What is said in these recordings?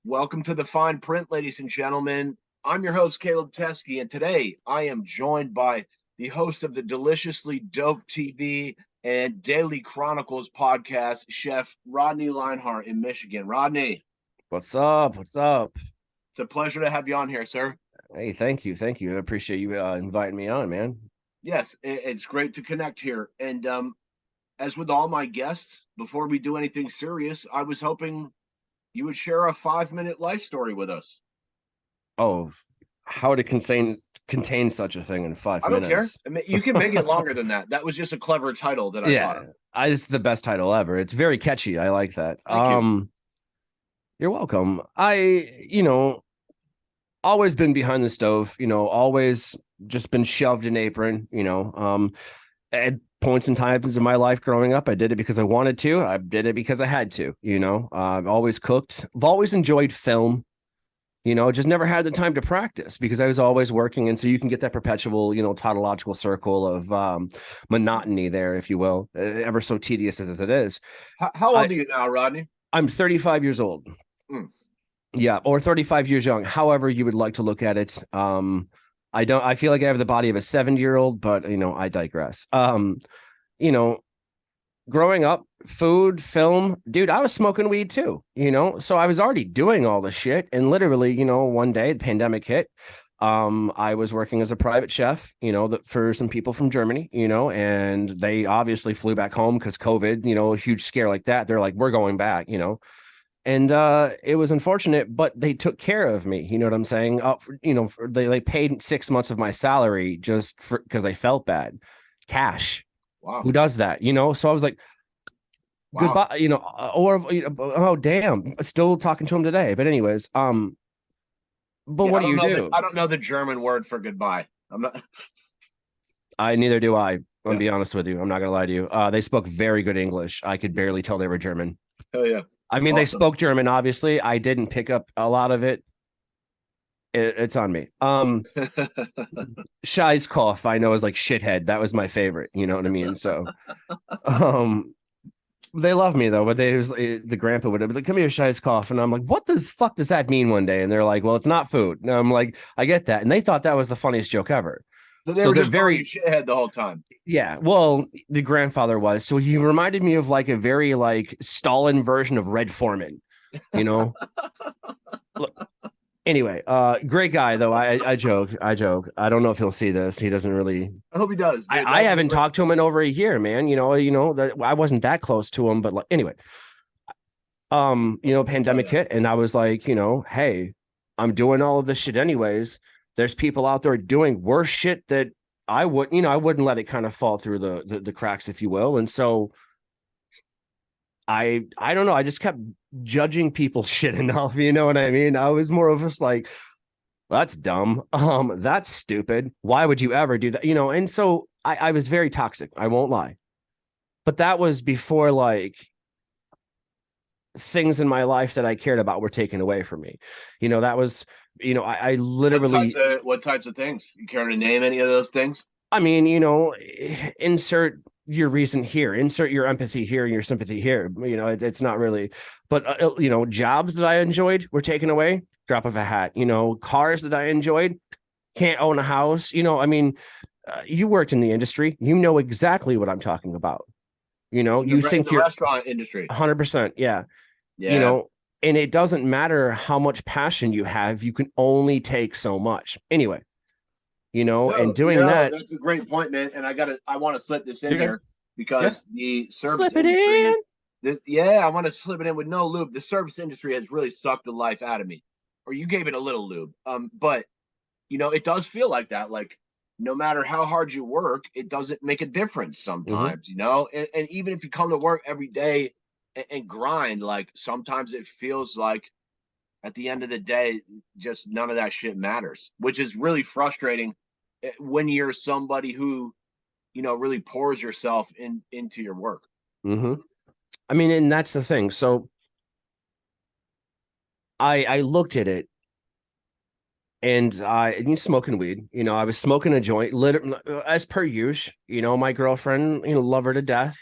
Welcome to the Fine Print, ladies and gentlemen. I'm your host, Caleb Teskey, and today I am joined by the host of the Deliciously Dope TV and Daily CHRONICLez podcast, Chef Rodney Lienhart in Michigan. Rodney, What's up? What's up? it's a pleasure to have you on here, sir. Hey, thank you. Thank you. I appreciate you inviting me on, man. Yes, it's great to connect here. And as with all my guests, before we do anything serious, I was hoping you would share a 5-minute life story with us. Oh, how to contain such a thing in five I don't care. minutes? I mean, you can make it longer than that. That was just a clever title that I thought of. It's the best title ever. It's very catchy. I like that. Thank you. You're welcome. Always been behind the stove, always just been shoved in apron, at points and times in my life growing up. I did it because I wanted to. I did it because I had to, I've always cooked. I've always enjoyed film, just never had the time to practice because I was always working. And so you can get that perpetual, tautological circle of monotony there, if you will, ever so tedious as it is. How old are you now, Rodney? I'm 35 years old. Yeah, or 35 years young, however you would like to look at it. I feel like I have the body of a 70-year-old, but I digress. Growing up, food, film, dude, I was smoking weed too, so I was already doing all the shit. And literally, one day the pandemic hit. I was working as a private chef, for some people from Germany, and they obviously flew back home because COVID, a huge scare like that. They're like, we're going back, And it was unfortunate, but they took care of me. You know what I'm saying? They paid 6 months of my salary just because they felt bad. Cash. Wow. Who does that? So I was like, wow. Goodbye. Oh damn, still talking to him today. But anyways, but yeah, what do you do? I don't know the German word for goodbye. I'm not. Neither do I. I'll be honest with you. I'm not gonna lie to you. They spoke very good English. I could barely tell they were German. Oh yeah. I mean, They spoke German, obviously. I didn't pick up a lot of it. It's on me. Shai's cough, I know, is like shithead. That was my favorite. You know what I mean? So, they love me though. But the grandpa would be like, "Come here, Shai's cough," and I'm like, "What the fuck does that mean?" One day, and they're like, "Well, it's not food." And I'm like, "I get that," and they thought that was the funniest joke ever. So they were just very shithead the whole time. Yeah, well, the grandfather was. So he reminded me of like a very like Stalin version of Red Foreman, Look, anyway, great guy though. I joke. I don't know if he'll see this. He doesn't really. I hope he does. Dude, I haven't talked to him in over a year, man. That I wasn't that close to him, but like anyway, pandemic hit, and I was like, hey, I'm doing all of this shit anyways. There's people out there doing worse shit that I wouldn't let it kind of fall through the cracks, if you will. And so I don't know. I just kept judging people's shit enough. You know what I mean? I was more of just like, that's dumb. That's stupid. Why would you ever do that? And so I was very toxic. I won't lie. But that was before like things in my life that I cared about were taken away from me. That was, I literally. What types of things? You care to name any of those things? I mean, insert your reason here, insert your empathy here and your sympathy here. It's not really, but jobs that I enjoyed were taken away. Drop of a hat. Cars that I enjoyed, can't own a house. You worked in the industry, you know exactly what I'm talking about. You think you're restaurant industry, 100%. Yeah. And it doesn't matter how much passion you have, you can only take so much anyway. And doing that. That's a great point, man. And I want to slip this in here because the service slip it industry, in. I want to slip it in with no lube. The service industry has really sucked the life out of me. Or you gave it a little lube. But it does feel like that. Like no matter how hard you work, it doesn't make a difference sometimes, and even if you come to work every day and grind, like sometimes it feels like at the end of the day, just none of that shit matters, which is really frustrating when you're somebody who, really pours yourself into your work. Mm-hmm. I mean, and that's the thing. So I looked at it and smoking weed, I was smoking a joint, literally as per usual, my girlfriend, love her to death.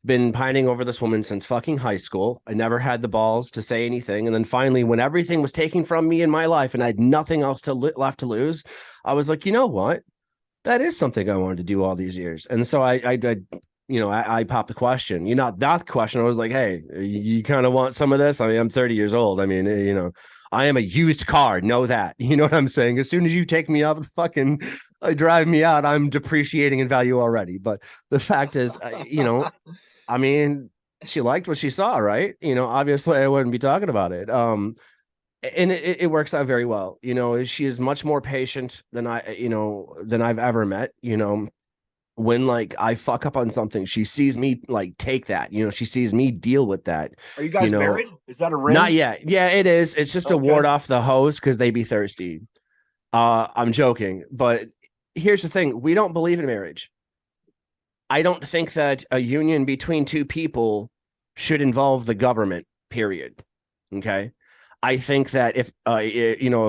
been pining over this woman since fucking high school. I never had the balls to say anything. And then finally, when everything was taken from me in my life and I had nothing else left to lose, I was like, you know what? That is something I wanted to do all these years. And so I popped the question. Not that question. I was like, hey, you kind of want some of this? I mean, I'm 30 years old. I mean, I am a used car. Know that. You know what I'm saying? As soon as you take me off the fucking drive me out, I'm depreciating in value already. But the fact is, I mean, she liked what she saw, right? Obviously I wouldn't be talking about it. And it works out very well. She is much more patient than than I've ever met. When like I fuck up on something, she sees me like take that. She sees me deal with that. Are you guys married? Is that a ring? Not yet. Yeah, it is. It's just to ward off the hoes because they be thirsty. I'm joking, but here's the thing: we don't believe in marriage. I don't think that a union between two people should involve the government. Period. Okay. I think that if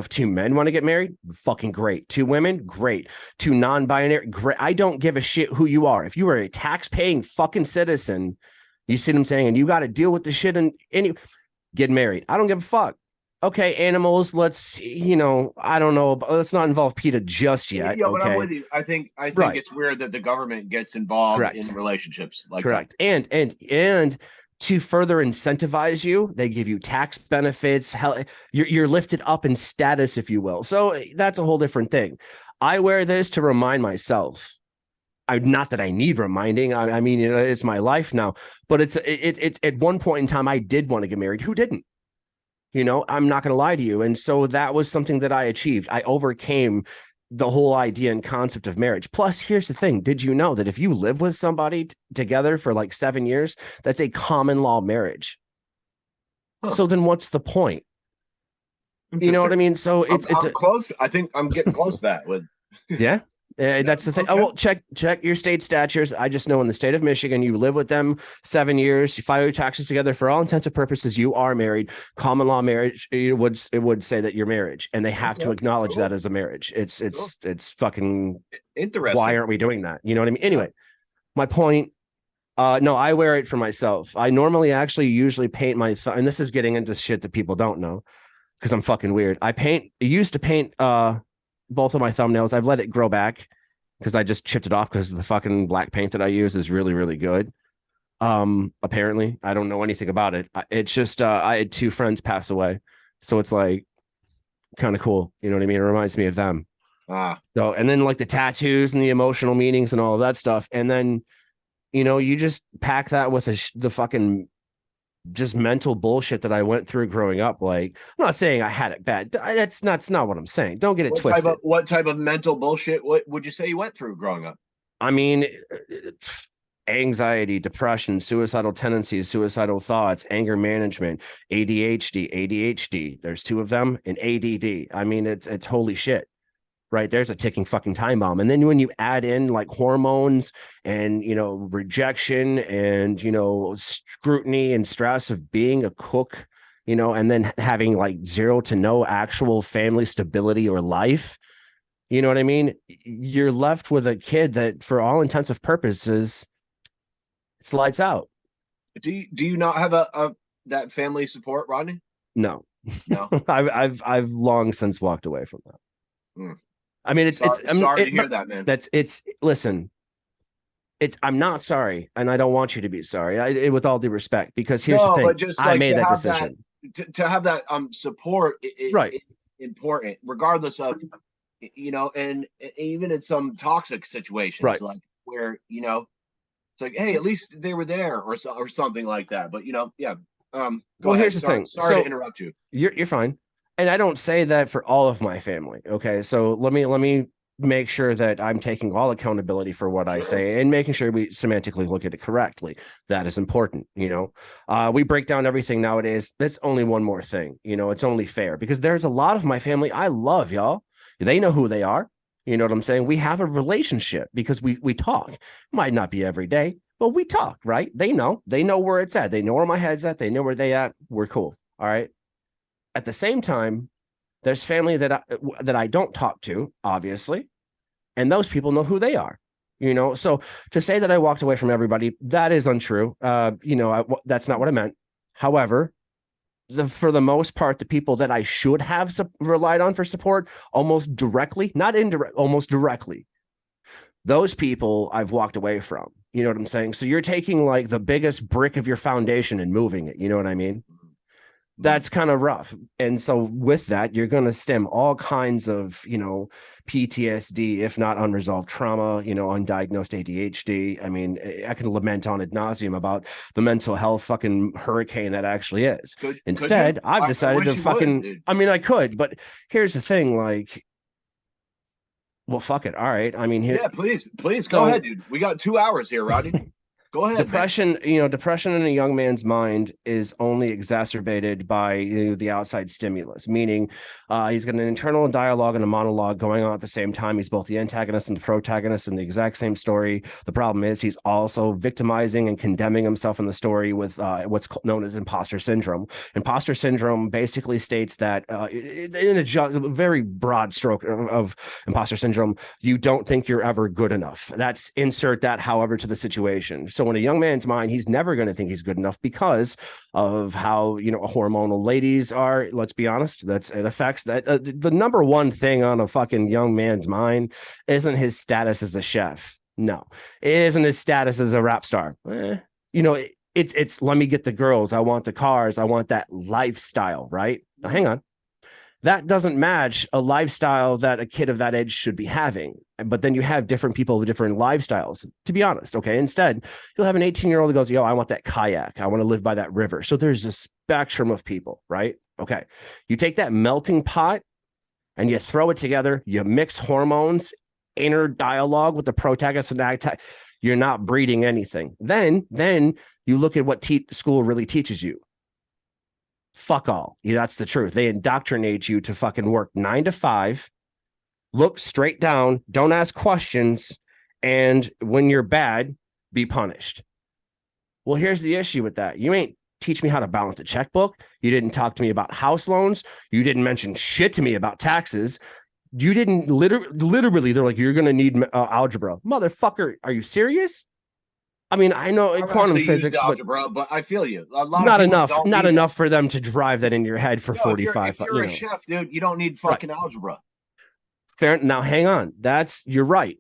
two men want to get married, fucking great. Two women, great. Two non-binary, great. I don't give a shit who you are. If you are a tax-paying fucking citizen, you see what I'm saying, and you got to deal with the shit and get married. I don't give a fuck. Okay, animals. Let's I don't know. Let's not involve PETA just yet. Yeah, but okay? I'm with you. I think Right. It's weird that the government gets involved Correct. in relationships like Correct. that. And to further incentivize you, they give you tax benefits. Hell, you're lifted up in status, if you will. So that's a whole different thing. I wear this to remind myself. Not that I need reminding. I mean, it's my life now. But it's at one point in time, I did want to get married. Who didn't? I'm not going to lie to you. And so that was something that I achieved. I overcame the whole idea and concept of marriage. Plus, here's the thing. Did you know that if you live with somebody together for like 7 years, that's a common law marriage? Huh. So then what's the point? You know what I mean? So it's close. I think I'm getting close to that with. Yeah. That's the thing. Okay. Oh, well, check your state statutes. I just know in the state of Michigan, you live with them 7 years, you file your taxes together. For all intents and purposes, you are married. Common law marriage, it would say that you're marriage, and they have to acknowledge that as a marriage. It's fucking interesting. Why aren't we doing that? You know what I mean? Anyway, my point. No, I wear it for myself. I normally usually paint my and this is getting into shit that people don't know because I'm fucking weird. I used to paint both of my thumbnails. I've let it grow back because I just chipped it off because the fucking black paint that I use is really, really good. Apparently, I don't know anything about it. It's just I had 2 friends pass away, so it's like kind of cool. You know what I mean? It reminds me of them. So, and then like the tattoos and the emotional meanings and all of that stuff, and then you just pack that with the fucking just mental bullshit that I went through growing up. Like, I'm not saying I had it bad. That's not what I'm saying. Don't get it twisted. What type of mental bullshit? What would you say you went through growing up? I mean, anxiety, depression, suicidal tendencies, suicidal thoughts, anger management, ADHD. There's 2 of them, and ADD. I mean, it's holy shit. Right, there's a ticking fucking time bomb. And then when you add in like hormones and rejection and scrutiny and stress of being a cook, and then having like 0 to no actual family stability or life, you know what I mean? You're left with a kid that, for all intents and purposes, it's lights out. Do you not have a that family support, Rodney? No. I've long since walked away from that. I mean, I'm sorry to hear that, man. Listen, I'm not sorry, and I don't want you to be sorry. With all due respect, because here's the thing: but just I made that decision. To have that support, right? Important, regardless of and even in some toxic situations, right? Like where it's like, hey, at least they were there, or something like that. But yeah. Well, here's the thing. Sorry to interrupt you. You're fine. And I don't say that for all of my family. Okay. So let me make sure that I'm taking all accountability for what I say and making sure we semantically look at it correctly. That is important. We break down everything nowadays. That's only one more thing. It's only fair because there's a lot of my family I love, y'all. They know who they are. You know what I'm saying? We have a relationship because we talk. Might not be every day, but we talk, right? They know where it's at. They know where my head's at. They know where they at. We're cool. All right. At the same time, there's family that I don't talk to, obviously, and those people know who they are. So to say that I walked away from everybody, that is untrue. That's not what I meant. However, for the most part, the people that I should have relied on for support almost directly, not indirect, almost directly, those people I've walked away from. You know what I'm saying? So you're taking like the biggest brick of your foundation and moving it. You know what I mean? That's kind of rough. And so with that, you're going to stem all kinds of, PTSD, if not unresolved trauma, undiagnosed ADHD. I mean, I can lament on ad nauseum about the mental health fucking hurricane that actually is. Instead, I've decided to fucking, I mean, I could, but here's the thing, like, well, fuck it. All right. I mean, yeah, please go ahead, dude. We got 2 hours here, Rodney. Go ahead. Depression, depression in a young man's mind is only exacerbated by the outside stimulus, meaning he's got an internal dialogue and a monologue going on at the same time. He's both the antagonist and the protagonist in the exact same story. The problem is he's also victimizing and condemning himself in the story with what's known as imposter syndrome. Imposter syndrome basically states that in a very broad stroke of imposter syndrome, you don't think you're ever good enough. That's insert that however to the situation. So in a young man's mind, he's never going to think he's good enough because of how, hormonal ladies are. Let's be honest. It affects that. The number one thing on a fucking young man's mind isn't his status as a chef. No, it isn't his status as a rap star. It's let me get the girls. I want the cars. I want that lifestyle. Right now, hang on. That doesn't match a lifestyle that a kid of that age should be having. But then you have different people with different lifestyles, to be honest. Okay. Instead, you'll have an 18-year-old who goes, yo, I want that kayak. I want to live by that river. So there's a spectrum of people, right? Okay. You take that melting pot and you throw it together, you mix hormones, inner dialogue with the protagonist and antagonist. You're not breeding anything. Then you look at what school really teaches you. Fuck all. That's the truth. They indoctrinate you to fucking work 9 to 5, look straight down, don't ask questions, and when you're bad, be punished. Well, here's the issue with that. You ain't teach me how to balance a checkbook. You didn't talk to me about house loans. You didn't mention shit to me about taxes. You didn't literally, they're like, you're going to need algebra. Motherfucker, are you serious? I mean, I know in quantum physics, algebra, but I feel you. Not enough for them to drive that in your head for 45. If you're a chef, dude, you don't need fucking algebra. Fair. Now, hang on. You're right.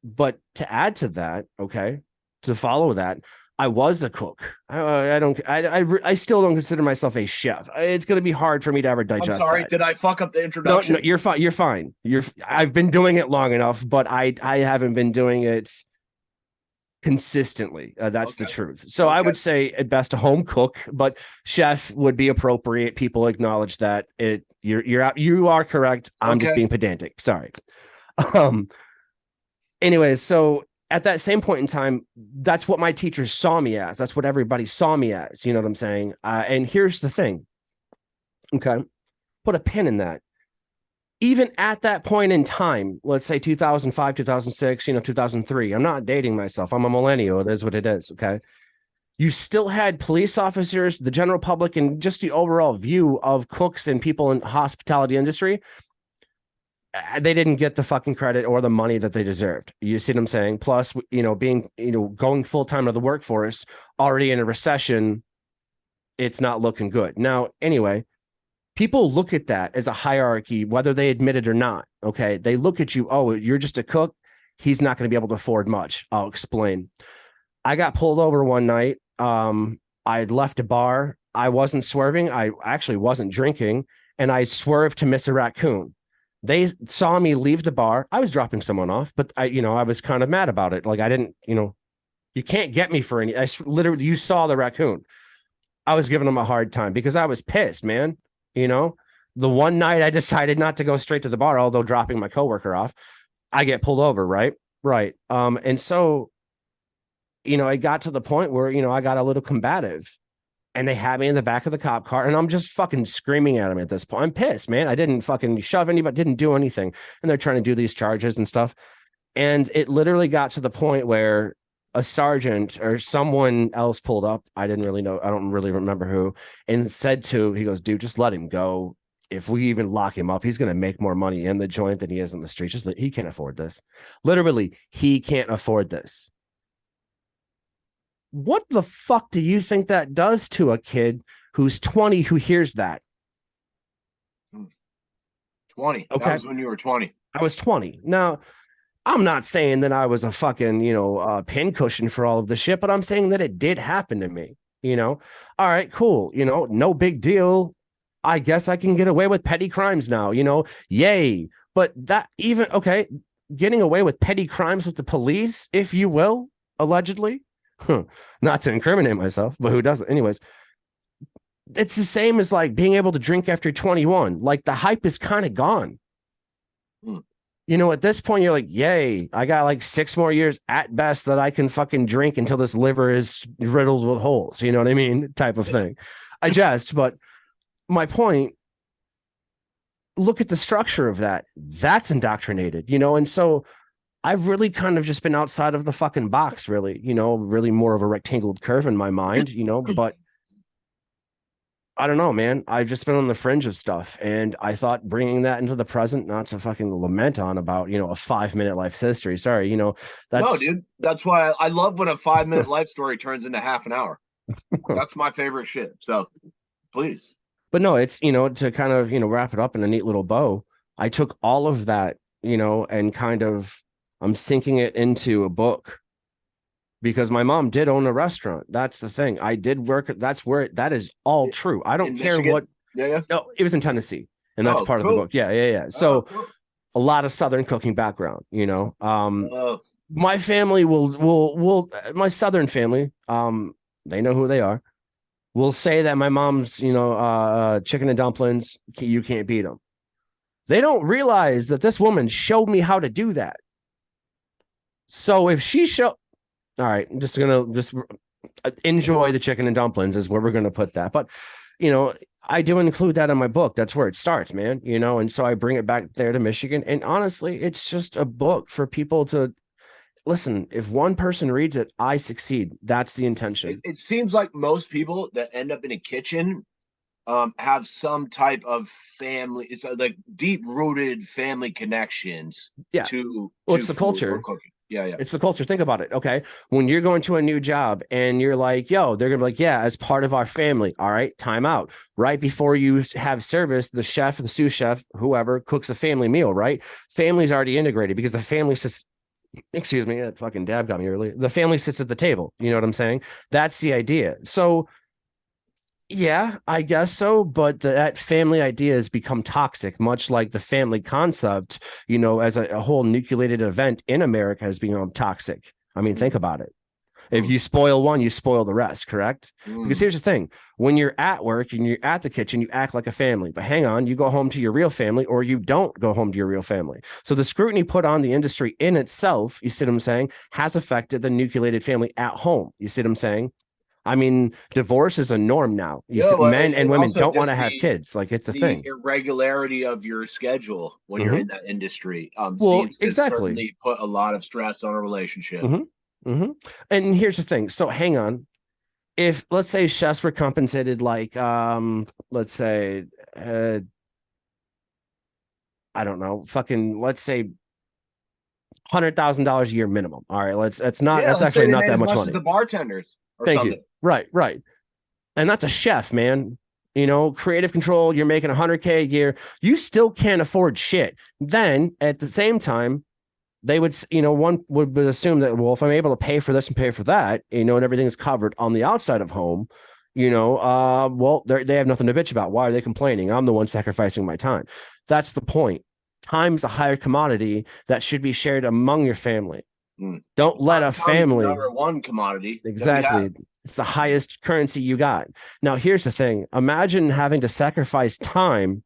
But to add to that, okay, to follow that, I was a cook. I still don't consider myself a chef. It's going to be hard for me to ever digest. I'm sorry. Did I fuck up the introduction? No, you're fine. You're fine. I've been doing it long enough, but I haven't been doing it consistently. That's the truth. So I would say at best a home cook, but chef would be appropriate. People acknowledge that you are correct. I'm just being pedantic. Sorry. Anyways, so at that same point in time, that's what my teachers saw me as. That's what everybody saw me as. You know what I'm saying? And here's the thing. Okay. Put a pin in that. Even at that point in time, let's say 2005, 2006, 2003, I'm not dating myself. I'm a millennial. It is what it is. Okay. You still had police officers, the general public, and just the overall view of cooks and people in the hospitality industry. They didn't get the fucking credit or the money that they deserved. You see what I'm saying? Plus, being, going full time to the workforce, already in a recession, it's not looking good. Now, anyway, people look at that as a hierarchy, whether they admit it or not. Okay. They look at you. Oh, you're just a cook. He's not going to be able to afford much. I'll explain. I got pulled over one night. I left a bar. I wasn't swerving. I actually wasn't drinking. And I swerved to miss a raccoon. They saw me leave the bar. I was dropping someone off, but I was kind of mad about it. Like I didn't, you can't get me for any, you saw the raccoon. I was giving them a hard time because I was pissed, man. The one night I decided not to go straight to the bar, although dropping my coworker off, I get pulled over. Right. And so, it got to the point where, I got a little combative and they had me in the back of the cop car and I'm just fucking screaming at them at this point. I'm pissed, man. I didn't fucking shove anybody, didn't do anything. And they're trying to do these charges and stuff. And it literally got to the point where a sergeant or someone else pulled up. I didn't really know. I don't really remember who, and said he goes, dude, just let him go. if we even lock him up, he's going to make more money in the joint than he is in the street. Just that he can't afford this. Literally, he can't afford this. What the fuck do you think that does to a kid who's 20 who hears that? 20. Okay. That was when you were 20. I was 20. Now, I'm not saying that I was a fucking, pincushion for all of the shit, but I'm saying that it did happen to me, All right, cool. No big deal. I guess I can get away with petty crimes now, yay. But that even, okay, getting away with petty crimes with the police, if you will, allegedly, not to incriminate myself, but who doesn't? Anyways, it's the same as like being able to drink after 21. Like the hype is kind of gone. At this point, you're like, yay, I got like 6 more years at best that I can fucking drink until this liver is riddled with holes. You know what I mean? Type of thing. I jest, but my point, look at the structure of that. That's indoctrinated, and so I've really kind of just been outside of the fucking box, really, really more of a rectangle curve in my mind, but I don't know, man. I've just been on the fringe of stuff. And I thought bringing that into the present, not to fucking lament on about, a 5-minute life history. Sorry, that's. No, dude. That's why I love when a 5-minute life story turns into half an hour. That's my favorite shit. So please. But no, it's, to kind of, wrap it up in a neat little bow. I took all of that, and kind of, I'm sinking it into a book. Because my mom did own a restaurant. That's the thing. I did work. That is all true. I don't care Michigan? what. Yeah. No, it was in Tennessee, and that's part cool. of the book. Yeah. So a lot of Southern cooking background. My family will my Southern family. They know who they are. Will say that my mom's chicken and dumplings. You can't beat them. They don't realize that this woman showed me how to do that. So if she showed. All right, I'm just enjoy the chicken and dumplings is where we're gonna put that. But I do include that in my book. That's where it starts, man. And so I bring it back there to Michigan. And honestly, it's just a book for people to listen. If one person reads it, I succeed. That's the intention. It seems like most people that end up in a kitchen have some type of family. It's like deep-rooted family connections. Yeah. To it's the culture. Cooking. Yeah. It's the culture. Think about it. Okay. When you're going to a new job and you're like, yo, they're going to be like, yeah, as part of our family. All right. Time out. Right before you have service, the chef, the sous chef, whoever cooks a family meal, right? Family's already integrated because the family sits, excuse me, that fucking dab got me early. The family sits at the table. You know what I'm saying? That's the idea. So yeah, I guess so. But that family idea has become toxic, much like the family concept, as a whole nucleated event in America has become toxic. I mean, think about it. If you spoil one, you spoil the rest, correct? Because here's the thing. When you're at work and you're at the kitchen, you act like a family. But hang on, you go home to your real family or you don't go home to your real family. So the scrutiny put on the industry in itself, you see what I'm saying, has affected the nucleated family at home. You see what I'm saying? I mean, divorce is a norm now. Men and women don't want to have kids. Like it's a thing. Irregularity of your schedule when you're in that industry well, seems to certainly put a lot of stress on a relationship. And here's the thing. So hang on. If let's say chefs were compensated like, let's say, I don't know, fucking, let's say $100,000 a year minimum. All right, that's not. That's actually not that much money. As the bartenders. Thank you. Right. And that's a chef, man. Creative control. You're making 100K a year. You still can't afford shit. Then at the same time, they would, one would assume that, well, if I'm able to pay for this and pay for that, and everything's covered on the outside of home, well, they have nothing to bitch about. Why are they complaining? I'm the one sacrificing my time. That's the point. Time's a higher commodity that should be shared among your family. Don't let a family. Number one commodity. Exactly. It's the highest currency you got. Now, here's the thing. Imagine having to sacrifice time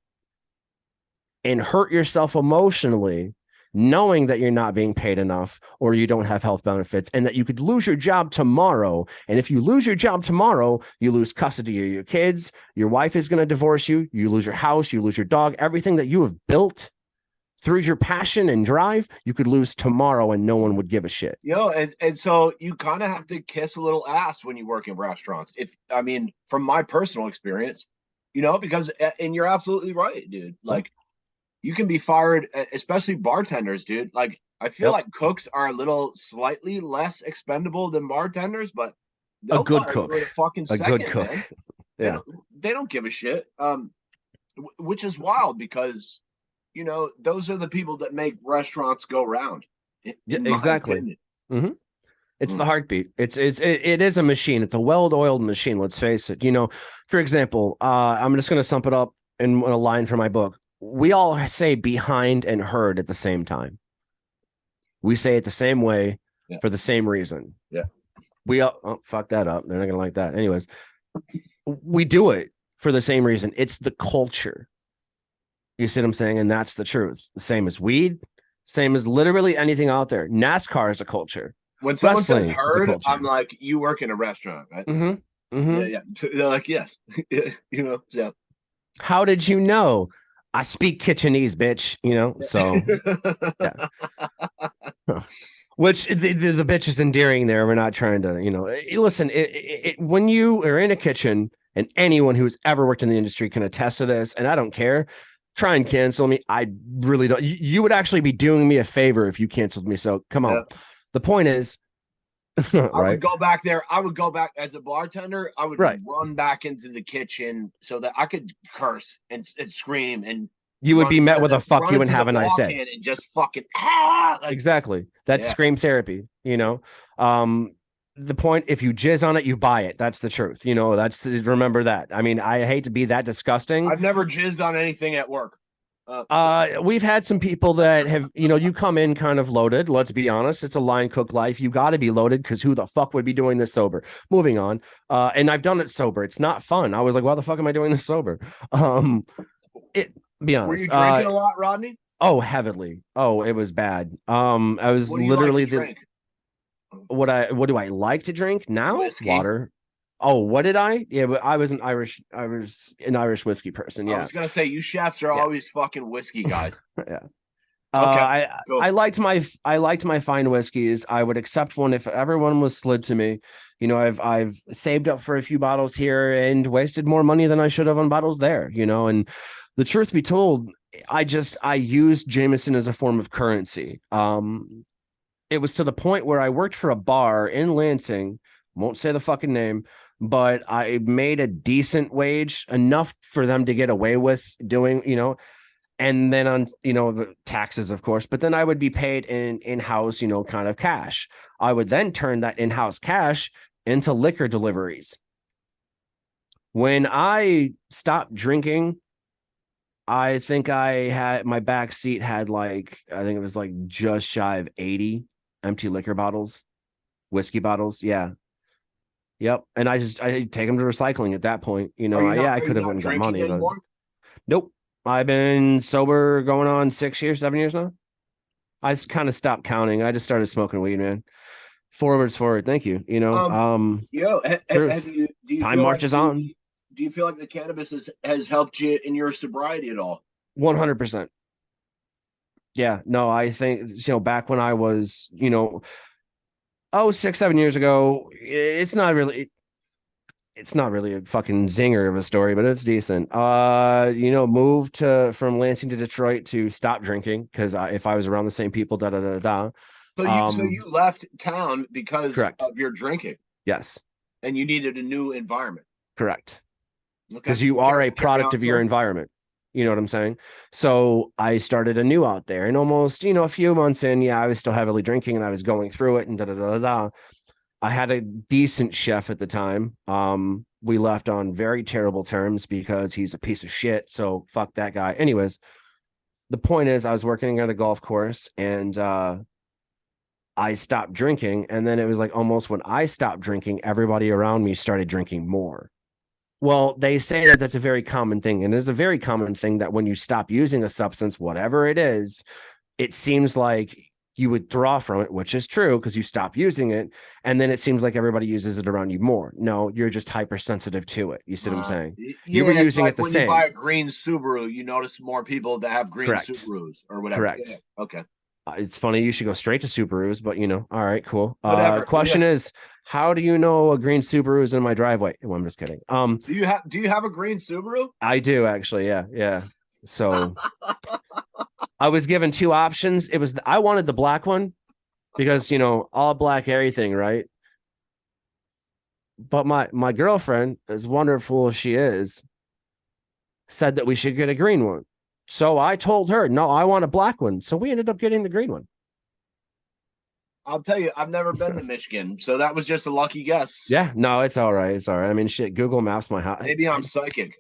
and hurt yourself emotionally, knowing that you're not being paid enough or you don't have health benefits and that you could lose your job tomorrow. And if you lose your job tomorrow, you lose custody of your kids. Your wife is going to divorce you. You lose your house. You lose your dog. Everything that you have built through your passion and drive, you could lose tomorrow and no one would give a shit. And so you kind of have to kiss a little ass when you work in restaurants. From my personal experience, because and you're absolutely right, dude. Yeah. Like you can be fired, especially bartenders, dude. Like I feel Yep. like cooks are a little slightly less expendable than bartenders, but A they'll good fire you cook. in a fucking A good second, cook. man. They Yeah. don't they don't give a shit. Which is wild because those are the people that make restaurants go round, Yeah, in my exactly. opinion. Hmm. It's the Mm. heartbeat. It is a machine. It's a well-oiled machine. Let's face it. For example, I'm just going to sum it up in a line from my book. We all say behind and heard at the same time. We say it the same way Yeah. for the same reason. Yeah. We all fuck that up. They're not going to like that. Anyways, we do it for the same reason. It's the culture. You see what I'm saying? And that's the truth. The same as weed, same as literally anything out there. NASCAR is a culture. When someone says Wrestling is a herd, I'm culture. like, you work in a restaurant, right? Mm-hmm. Yeah, Mm-hmm. yeah. They're like, yes. Yeah. How did you know? I speak Kitchenese, bitch. So yeah. Which the bitch is endearing there. We're not trying to, listen. When you are in a kitchen, and anyone who's ever worked in the industry can attest to this, and I don't care. Try and cancel me. I really don't. You would actually be doing me a favor if you canceled me. So come on. Yeah. The point is, I would right? go back there. I would go back as a bartender. I would Right. run back into the kitchen so that I could curse and scream and You would be met with a fuck run you and into the have a nice day. walk-in and just fucking like, Exactly. That's yeah. scream therapy. The point, if you jizz on it, you buy it. That's the truth. Remember that. I mean, I hate to be that disgusting. I've never jizzed on anything at work. We've had some people that have, you come in kind of loaded. Let's be honest. It's a line cook life. You got to be loaded because who the fuck would be doing this sober? Moving on. And I've done it sober. It's not fun. I was like, why the fuck am I doing this sober? Be honest. Were you drinking a lot, Rodney? Oh, heavily. Oh, it was bad. I was What do you literally like to drink? What do I like to drink now? Whiskey. Water. Oh, what did I? Yeah, but I was an Irish whiskey person. Yeah. I was gonna say you chefs are always fucking whiskey guys. Yeah. Okay. Cool. I liked my fine whiskeys. I would accept one if ever one was slid to me. I've saved up for a few bottles here and wasted more money than I should have on bottles there. And the truth be told, I used Jameson as a form of currency. It was to the point where I worked for a bar in Lansing, won't say the fucking name, but I made a decent wage, enough for them to get away with doing, and then on, the taxes, of course, but then I would be paid in-house, kind of cash. I would then turn that in-house cash into liquor deliveries. When I stopped drinking, I think my back seat had I think it was just shy of 80 empty liquor bottles, whiskey bottles. Yeah. Yep. And I take them to recycling at that point. I could have went and got money, but nope. I've been sober going on 6 years, 7 years now. I kind of stopped counting. I just started smoking weed, man. Forward's forward. Thank you. Do you time marches on. Do you feel like the cannabis has helped you in your sobriety at all? 100%. Yeah, no, I think, back when I was, 6-7 years ago, it's not really a fucking zinger of a story, but it's decent. Moved from Lansing to Detroit to stop drinking because if I was around the same people, So you left town because correct. of your drinking. Yes. And you needed a new environment. Correct. Okay. Because you are a product of your environment. You know what I'm saying? So I started anew out there, and almost, a few months in, I was still heavily drinking and I was going through it and I had a decent chef at the time. We left on very terrible terms because he's a piece of shit. So fuck that guy. Anyways, the point is I was working at a golf course and I stopped drinking. And then it was almost when I stopped drinking, everybody around me started drinking more. Well, they say that that's a very common thing. And it is a very common thing that when you stop using a substance, whatever it is, it seems like you withdraw from it, which is true because you stop using it. And then it seems like everybody uses it around you more. No, you're just hypersensitive to it. You see what I'm saying? You were using it the same. When you buy a green Subaru, you notice more people that have green Subarus or whatever. Correct. Yeah. Okay. It's funny. You should go straight to Subarus, but all right, cool. Whatever. Question Yeah. is, how do you know a green Subaru is in my driveway? Well, I'm just kidding. Do you have a green Subaru? I do actually. Yeah, yeah. So I was given two options. I wanted the black one because all black everything, right? But my girlfriend, as wonderful as she is, said that we should get a green one. So I told her, no, I want a black one. So we ended up getting the green one. I'll tell you, I've never been to Michigan, so that was just a lucky guess. Yeah, no, it's all right. It's all right. I mean, shit, Google Maps my house. Maybe I'm psychic.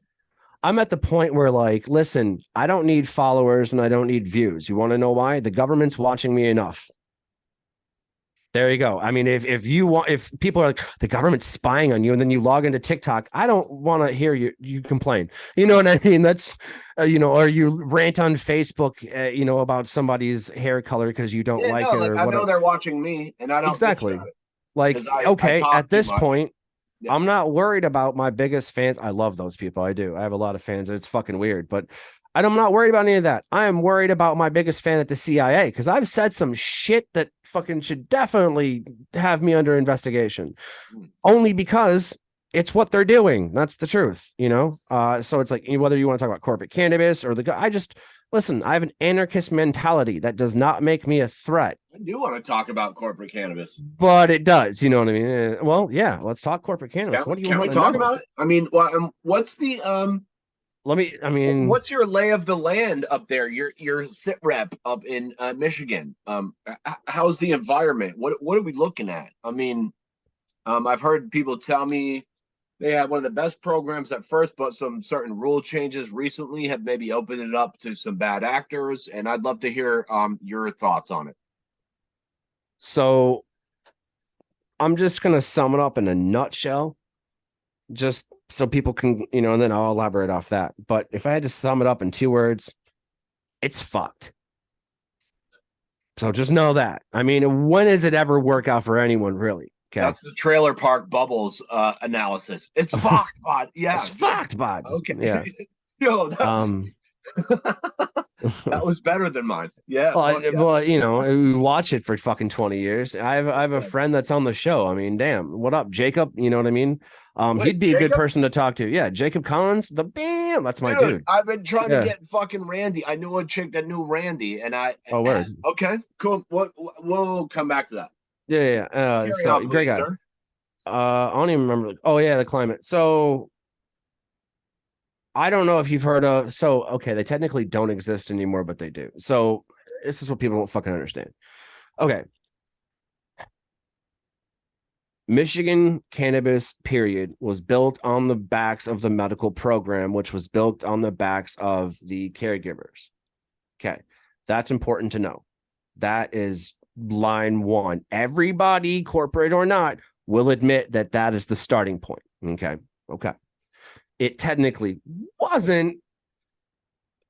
I'm at the point where, like, listen, I don't need followers and I don't need views. You want to know why? The government's watching me enough. There you go. I mean, if people are like the government's spying on you, and then you log into TikTok, I don't want to hear you complain. You know what I mean? That's or you rant on Facebook, about somebody's hair color because you don't like it like, or I whatever. know they're watching me, and I don't Exactly. bitch about it, Like, 'cause I okay, talk at too this much. point, Yeah. I'm not worried about my biggest fans. I love those people. I do. I have a lot of fans. It's fucking weird, but I'm not worried about any of that. I am worried about my biggest fan at the CIA because I've said some shit that fucking should definitely have me under investigation, only because it's what they're doing. That's the truth, So it's like whether you want to talk about corporate cannabis or I just listen. I have an anarchist mentality that does not make me a threat. I do want to talk about corporate cannabis, but it does. You know what I mean? Well, yeah. Let's talk corporate cannabis. What do you want to talk know? about it? I mean, what's the what's your lay of the land up there? Your sit rep up in Michigan. How's the environment? What are we looking at? I mean, I've heard people tell me they had one of the best programs at first, but some certain rule changes recently have maybe opened it up to some bad actors. And I'd love to hear your thoughts on it. So I'm just gonna sum it up in a nutshell, just so people can, and then I'll elaborate off that. But if I had to sum it up in 2 words, it's fucked. So just know that. I mean, when does it ever work out for anyone, really? Okay. That's the trailer park bubbles analysis. It's fucked, bud. Yeah. It's fucked, bud. Okay. Yeah. Yo, that was better than mine. Yeah. Well, we watch it for fucking 20 years. I have a friend that's on the show. I mean, damn. What up, Jacob? You know what I mean? He'd be Jacob? A good person to talk to. Yeah, Jacob Collins, the bam. That's my dude. I've been trying to get fucking Randy. I knew a chick that knew Randy, and word. Okay, cool. We'll come back to that. Yeah. So on, great please, guy. Sir. I don't even remember. Oh yeah, the climate. So I don't know if you've heard of. So okay, they technically don't exist anymore, but they do. So this is what people don't fucking understand. Okay. Michigan cannabis, period, was built on the backs of the medical program, which was built on the backs of the caregivers. Okay. That's important to know. That is line one. Everybody, corporate or not, will admit that that is the starting point. Okay. It technically wasn't,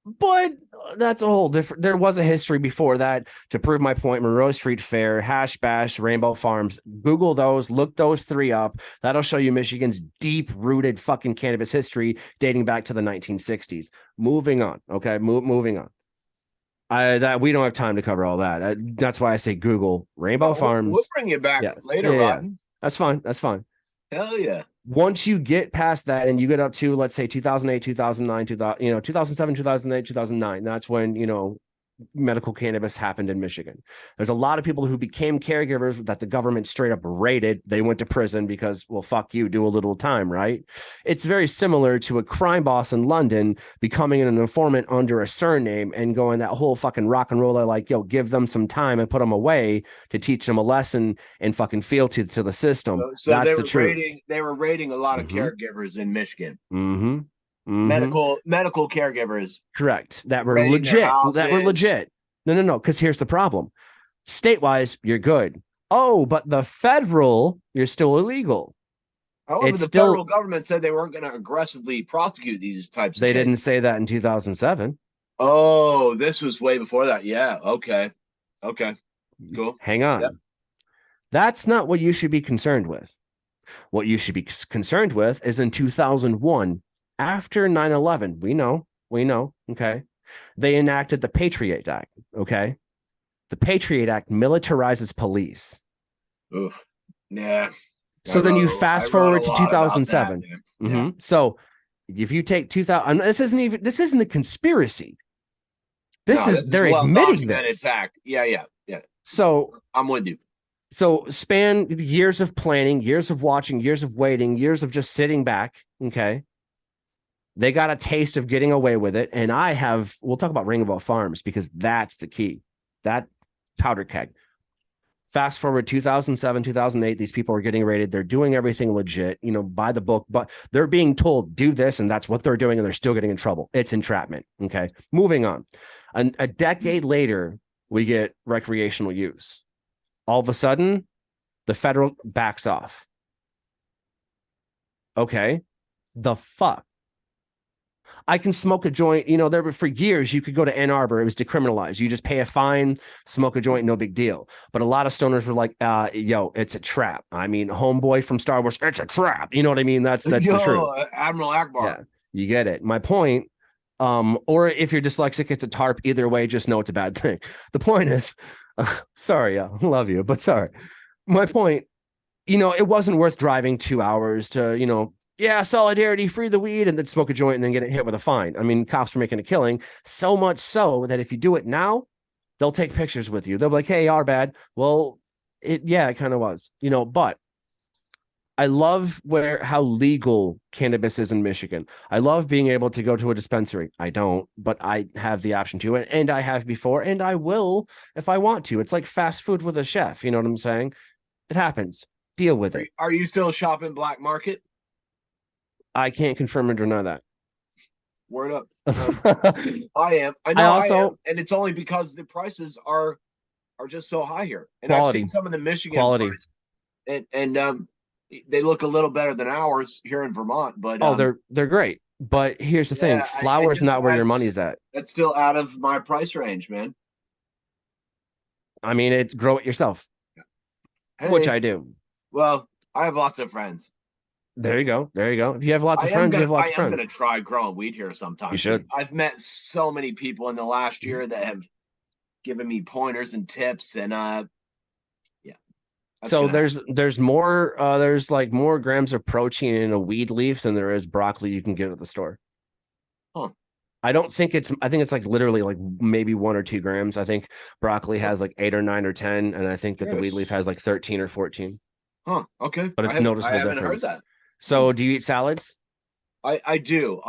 but that's a whole different. There was a history before that to prove my point. Monroe Street Fair, Hash Bash, Rainbow Farms. Google those, look those 3 up. That'll show you Michigan's deep-rooted fucking cannabis history dating back to the 1960s. Moving on, okay? Moving on. That we don't have time to cover all that. That's why I say Google Rainbow Farms. We'll bring you back later, Rodney. That's fine. Hell yeah. Once you get past that and you get up to, let's say, 2008, 2009, 2007, 2008, 2009, that's when, medical cannabis happened in Michigan. There's a lot of people who became caregivers that the government straight up raided. They went to prison because, well, fuck you, do a little time, right? It's very similar to a crime boss in London becoming an informant under a surname and going that whole fucking rock and roll. Like, yo, give them some time and put them away to teach them a lesson and fucking fealty to the system. So that's the truth. They were raiding a lot of caregivers in Michigan. Medical caregivers. Correct. That were legit. No. Because here's the problem. State-wise, you're good. Oh, but the federal, you're still illegal. However, the federal government said they weren't going to aggressively prosecute these types of They didn't say that in 2007. Oh, this was way before that. Yeah. Okay. Cool. Hang on. Yep. That's not what you should be concerned with. What you should be concerned with is in 2001, after 9/11, we know, okay? They enacted the Patriot Act, okay? The Patriot Act militarizes police. Oof. Yeah. So then you I fast wrote a forward to lot about that, 2007. man. Yeah. So if you take 2000, this isn't a conspiracy. No, this is They're well admitting documented this. fact. Yeah. So I'm with you. So span years of planning, years of watching, years of waiting, years of just sitting back. Okay. They got a taste of getting away with it. And we'll talk about Ringable Farms because that's the key. That powder keg. Fast forward 2007, 2008, these people are getting raided. They're doing everything legit, by the book, but they're being told do this, and that's what they're doing, and they're still getting in trouble. It's entrapment. Okay. Moving on. A decade later, we get recreational use. All of a sudden, the federal backs off. Okay. The fuck? I can smoke a joint. There were for years, you could go to Ann Arbor. It was decriminalized. You just pay a fine, smoke a joint, no big deal. But a lot of stoners were like, yo, it's a trap. I mean, homeboy from Star Wars, it's a trap. You know what I mean? That's the truth. Admiral Akbar. Yeah, you get it. My point, or if you're dyslexic, it's a tarp. Either way, just know it's a bad thing. The point is, sorry, I love you, but sorry. My point, it wasn't worth driving 2 hours to, solidarity, free the weed, and then smoke a joint and then get hit with a fine. I mean, cops are making a killing, so much so that if you do it now, they'll take pictures with you. They'll be like, hey, our bad. Well, it kind of was, but I love how legal cannabis is in Michigan. I love being able to go to a dispensary. I don't, but I have the option to, and I have before, and I will if I want to. It's like fast food with a chef. You know what I'm saying? It happens. Deal with it. Are you still shopping black market? I can't confirm or deny that. Word up. I am. I know I am. And it's only because the prices are just so high here. And quality. I've seen some of the Michigan prices, and they look a little better than ours here in Vermont. But they're great. But here's the thing: flower is not where your money's at. That's still out of my price range, man. I mean, grow it yourself, which I do. Well, I have lots of friends. There you go. If you have lots of friends, you have lots of friends. I'm going to try growing weed here sometime. You should. I've met so many people in the last year that have given me pointers and tips, and yeah. So there's more there's like more grams of protein in a weed leaf than there is broccoli you can get at the store. Huh. I think it's like literally like maybe 1 or 2 grams. I think broccoli has like 8 or 9 or 10, and I think that the weed leaf has like 13 or 14. Huh. Okay. But it's noticeable difference. I haven't heard that. So do you eat salads? I do.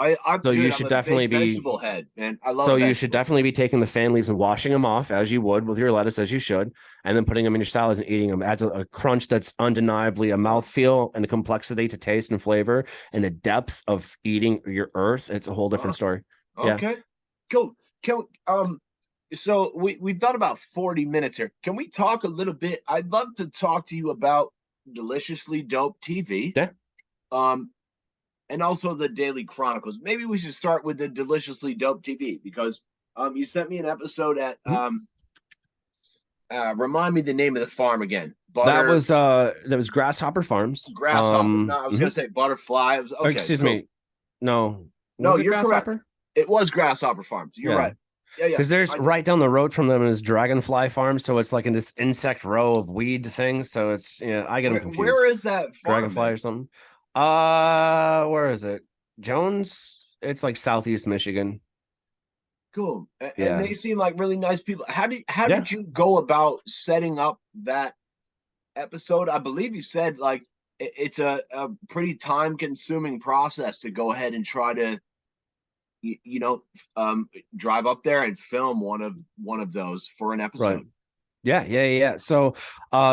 You should definitely be vegetable head, man. I love. So you should definitely be taking the fan leaves and washing them off as you would with your lettuce, as you should, and then putting them in your salads and eating them. Adds a crunch that's undeniably a mouthfeel and a complexity to taste and flavor and a depth of eating your earth. It's a whole different story. Okay, yeah. Cool. So we've done about 40 minutes here. Can we talk a little bit? I'd love to talk to you about Deliciously Dope TV. Yeah. And also the Daily CHRONICLez. Maybe we should start with the Deliciously Dope TV because you sent me an episode at remind me the name of the farm again. That was Grasshopper Farms. Grasshopper. No, I was gonna say Butterfly. It was okay. Excuse me. No, you're correct. It was Grasshopper Farms. You're right. Yeah. Because there's right down the road from them is Dragonfly Farm, so it's like in this insect row of weed things. So it's I get them confused. Where is that farm, Dragonfly or something? Where is it? Jones? It's like Southeast Michigan. Cool. And they seem like really nice people. How did you go about setting up that episode? I believe you said like it's a pretty time consuming process to go ahead and try to drive up there and film one of those for an episode. Right. Yeah. So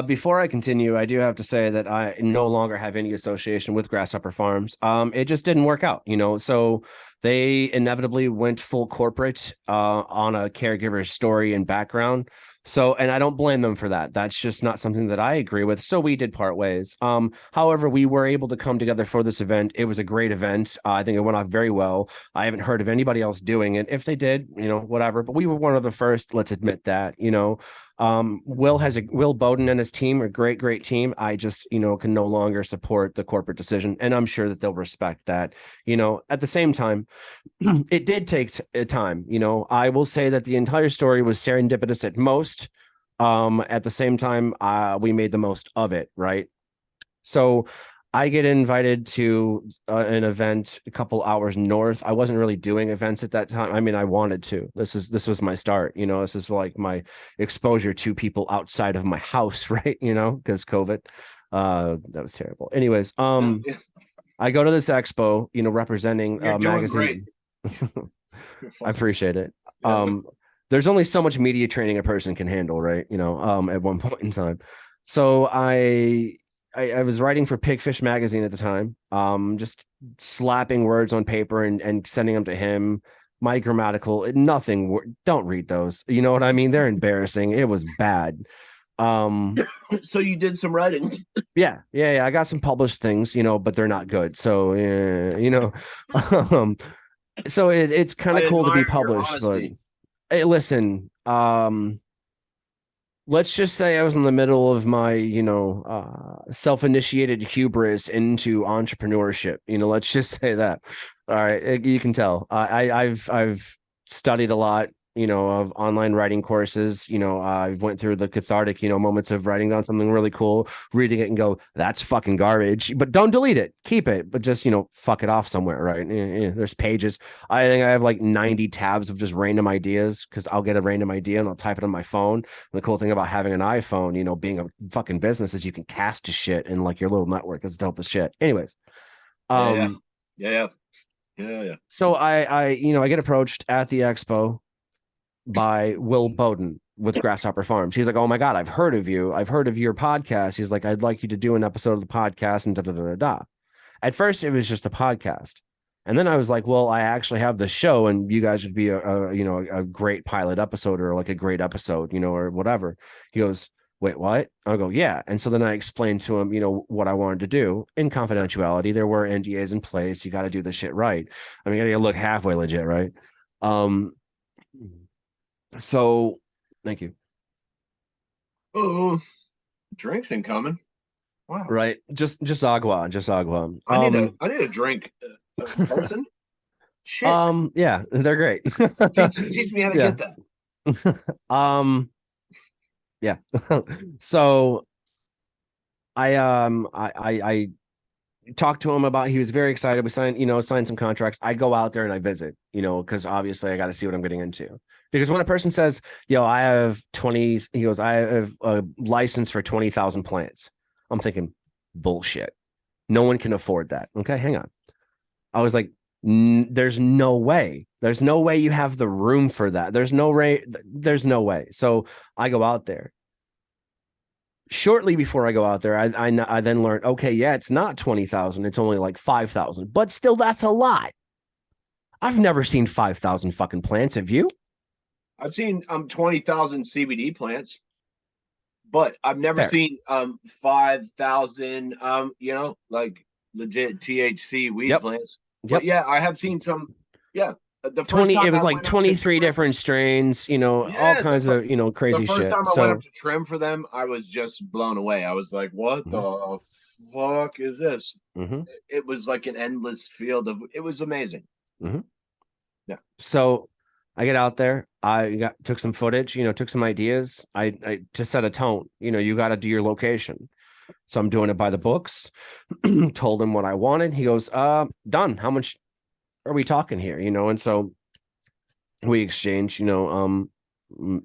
before I continue, I do have to say that I no longer have any association with Grasshopper Farms. It just didn't work out, so they inevitably went full corporate on a caregiver's story and background. So, and I don't blame them for that. That's just not something that I agree with. So we did part ways. However, we were able to come together for this event. It was a great event. I think it went off very well. I haven't heard of anybody else doing it. If they did, whatever, but we were one of the first, let's admit that, Will Bowden and his team are a great team. I just, can no longer support the corporate decision. And I'm sure that they'll respect that, at the same time, it did take time. I will say that the entire story was serendipitous at most. At the same time, we made the most of it, right? So I get invited to an event a couple hours north. I wasn't really doing events at that time. I mean, I wanted to. This was my start. This is like my exposure to people outside of my house, right? Because COVID. That was terrible. Anyways, Yeah, I go to this expo, representing you're a doing great. magazine. You're I fine. appreciate it. Yeah. There's only so much media training a person can handle, right? At one point in time. So I was writing for Pigfish magazine at the time, just slapping words on paper and sending them to him. My grammatical, nothing. Don't read those. You know what I mean? They're embarrassing. It was bad. Um, So you did some writing. yeah. I got some published things, but they're not good. So, um, so it's kind I of cool to be admire your published, but honesty. hey, listen, let's just say I was in the middle of my, self-initiated hubris into entrepreneurship. Let's just say that. All right, you can tell. I've studied a lot, of online writing courses. I went through the cathartic, moments of writing down something really cool, reading it, and go, "That's fucking garbage." But don't delete it. Keep it, but just fuck it off somewhere, right? Yeah, there's pages. I think I have like 90 tabs of just random ideas because I'll get a random idea and I'll type it on my phone. And the cool thing about having an iPhone, being a fucking business is you can cast to shit and like your little network is dope as shit. Anyways, Yeah, um, yeah, yeah, yeah. so I get approached at the expo by Will Bowden with Grasshopper Farms. He's like, "Oh my God, I've heard of you. I've heard of your podcast." He's like, "I'd like you to do an episode of the podcast," and da da da da da. At first, it was just a podcast. And then I was like, well, I actually have the show, and you guys would be a great pilot episode or like a great episode, or whatever. He goes, wait, what? I'll go, yeah. And so then I explained to him, what I wanted to do in confidentiality. There were NDAs in place. You got to do the shit right. I mean, you got to look halfway legit, right? Um, so thank you. Oh, drinks incoming. Wow. Right. Just agua, just agua. I need a drink. Person. Shit. Yeah, they're great. Teach me how to Yeah. get that. Yeah. So I talked to him about, he was very excited. We signed some contracts. I go out there and I visit, because obviously I got to see what I'm getting into. Because when a person says, I have 20, he goes, I have a license for 20,000 plants. I'm thinking, bullshit. No one can afford that. Okay, hang on. I was like, there's no way. There's no way you have the room for that. There's no way. There's no way. So I go out there. Shortly before I go out there, I then learned, okay, yeah, it's not 20,000. It's only like 5,000. But still, that's a lot. I've never seen 5,000 fucking plants. Have you? I've seen 20,000 CBD plants, but I've never Fair. seen 5,000 like legit THC weed Yep. plants. But Yep. yeah, I have seen some. Yeah, the first 20, time it was I like went up to 23 trim, different strains, all yeah, kinds of, the crazy first shit. time I went up So to trim for them, I was just blown away. I was like, "What mhm, the fuck is this?" mhm, It was like an endless field of. It was amazing. mhm. Yeah. So I get out there. Took some footage, took some ideas. I to set a tone. You got to do your location. So I'm doing it by the books. Told him what I wanted. He goes, done. How much are we talking here? And so we exchanged,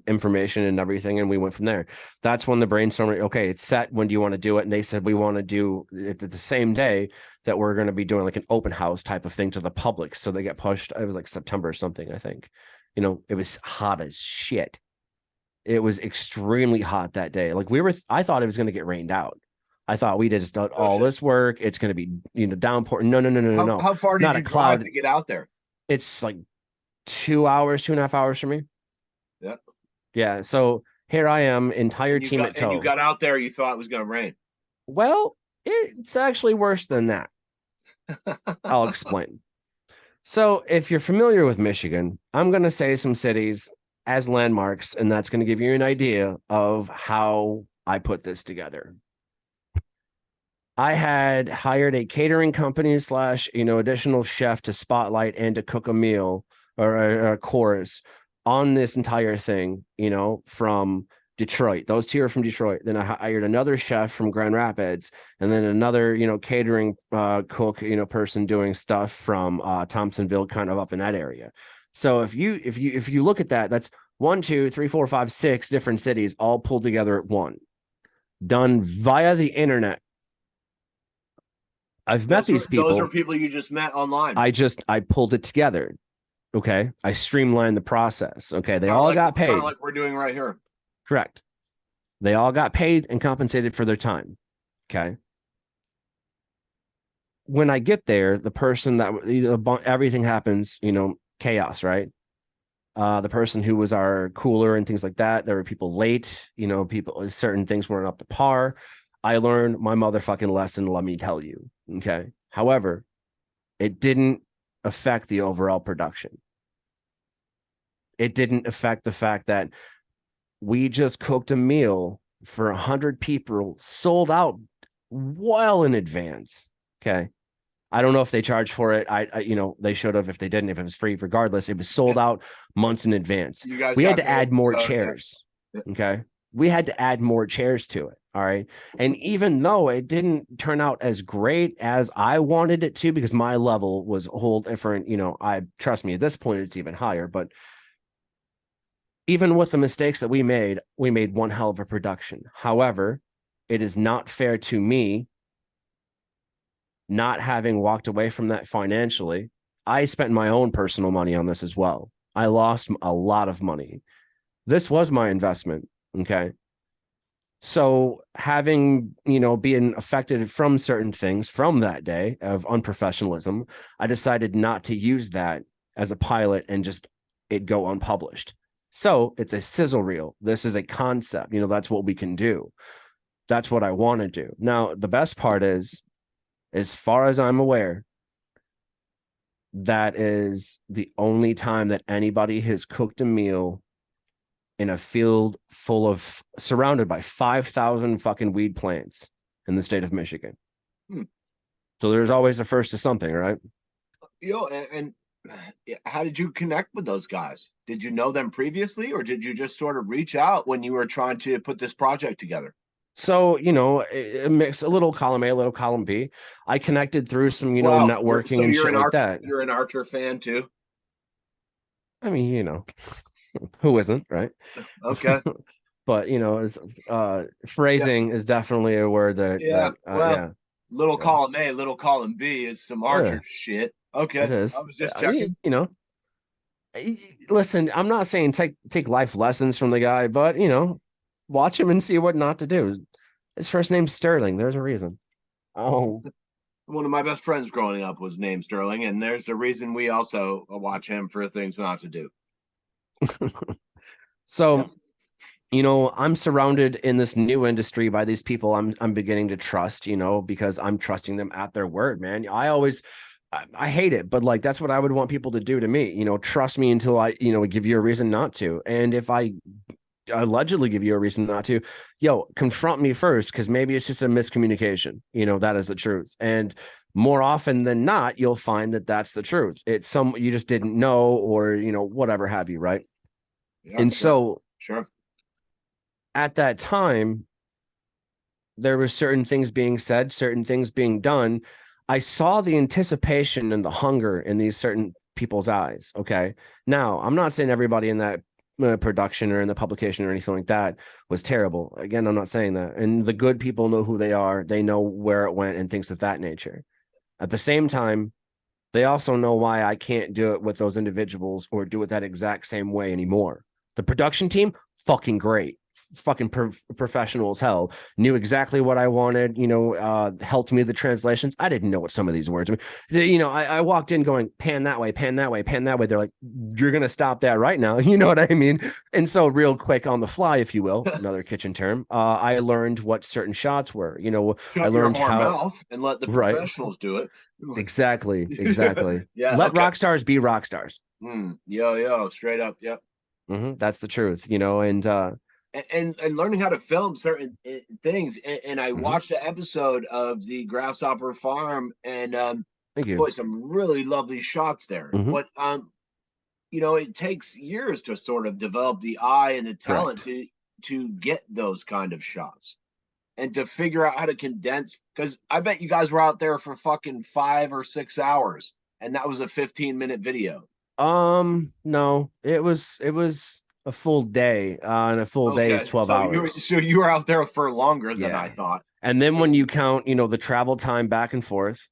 information and everything, and we went from there. That's when the brainstorming, okay, it's set. When do you want to do it? And they said we want to do it the same day that we're going to be doing like an open house type of thing to the public. So they get pushed. It was like September or something, I think. It was hot as shit. It was extremely hot that day. Like I thought it was going to get rained out. I thought we did just done Oh all shit. this work. It's going to be, downpour. No, no, no, no, no, no. How far did Not a you drive cloud. to get out there? It's like 2 hours, 2.5 hours for me. Yeah. Yeah. So here I am, entire And you team at tow. got out there, you thought it was gonna rain. Well, it's actually worse than that. I'll explain. So if you're familiar with Michigan, I'm going to say some cities as landmarks, and that's going to give you an idea of how I put this together. I had hired a catering company slash, additional chef to spotlight and to cook a meal or a course on this entire thing, from Detroit. Those two are from Detroit. Then I hired another chef from Grand Rapids, and then another, catering cook, person doing stuff from Thompsonville, kind of up in that area. So if you look at that, that's 1, 2, 3, 4, 5, 6 different cities all pulled together at one, done via the internet. I've met these people. Those are people you just met online. I pulled it together. Okay. I streamlined the process. Okay. They all got paid. Kind of like we're doing right here. Correct. They all got paid and compensated for their time. Okay. When I get there, the person that everything happens, chaos, right? The person who was our cooler and things like that, there were people late, certain things weren't up to par. I learned my motherfucking lesson, let me tell you. Okay. However, it didn't affect the overall production. It didn't affect the fact that we just cooked a meal for 100 people, sold out well in advance. Okay. I don't know if they charged for it. They should have. If they didn't, if it was free, regardless, it was sold out months in advance. We had to add more chairs. Yeah. Okay. We had to add more chairs to it. All right. And even though it didn't turn out as great as I wanted it to, because my level was a whole different, trust me, at this point, it's even higher. But even with the mistakes that we made one hell of a production. However, it is not fair to me, not having walked away from that financially. I spent my own personal money on this as well. I lost a lot of money. This was my investment. Okay. So having, being affected from certain things from that day of unprofessionalism, I decided not to use that as a pilot and just it go unpublished. So it's a sizzle reel. This is a concept. That's what we can do. That's what I want to do. Now, the best part is, as far as I'm aware, that is the only time that anybody has cooked a meal in a field surrounded by 5,000 fucking weed plants in the state of Michigan. So there's always a first to something, right? And how did you connect with those guys? Did you know them previously, or did you just sort of reach out when you were trying to put this project together? So, a mix, a little column A, a little column B. I connected through some, networking and shit like that. You're an Archer fan too? I mean, who isn't, right? Okay. But, phrasing is definitely a word that, little column A, little column B is some Archer shit. Okay. It is. I was just checking. Listen, I'm not saying take life lessons from the guy, but, watch him and see what not to do. His first name's Sterling. There's a reason. Oh, one of my best friends growing up was named Sterling, and there's a reason we also watch him for things not to do. So, I'm surrounded in this new industry by these people I'm beginning to trust, because I'm trusting them at their word, man. I hate it, but like, that's what I would want people to do to me, trust me until I, give you a reason not to. And if I allegedly give you a reason not to, confront me first, because maybe it's just a miscommunication. That is the truth. And more often than not, you'll find that that's the truth. It's you just didn't know, or whatever have you, right? Yeah, and so at that time, there were certain things being said, certain things being done. I saw the anticipation and the hunger in these certain people's eyes. Okay. Now, I'm not saying everybody in that production or in the publication or anything like that was terrible. Again, I'm not saying that. And the good people know who they are. They know where it went and things of that nature. At the same time, they also know why I can't do it with those individuals or do it that exact same way anymore. The production team, fucking great. Fucking professional as hell, knew exactly what I wanted, helped me with the translations. I didn't know what some of these words mean. I walked in going, pan that way, pan that way, pan that way. They're like, you're going to stop that right now. You know what I mean? And so real quick on the fly, if you will, another kitchen term, I learned what certain shots were, I learned how mouth and let the professionals do it. Exactly. Let rock stars be rock stars. Yo, straight up. Yep. That's the truth, and learning how to film certain things. And I watched the episode of the Grasshopper Farm, and thank you. Boy, some really lovely shots there. But it takes years to sort of develop the eye and the talent to to get those kind of shots and to figure out how to condense, because I bet you guys were out there for fucking 5 or 6 hours and that was a 15-minute video. No, it was a full day, and a full day is 12 hours. So you were out there for longer than I Yeah. thought. And then when you count, the travel time back and forth,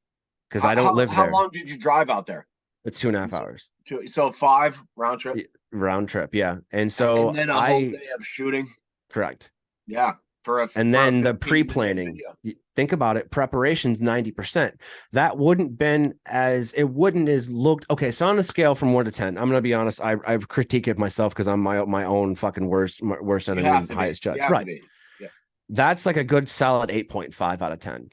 because I don't live there. How long did you drive out there? It's 2.5 hours. So 5 round trip. Round trip, yeah. And so and then a whole day of shooting. Correct. Yeah. And then the pre-planning. Think about it. Preparation's 90%. That wouldn't as looked. Okay, so on a scale from 1 to 10, I'm gonna be honest. I've critiqued it myself because I'm my own fucking worst enemy and highest judge. Right. Yeah. That's like a good solid 8.5 out of 10.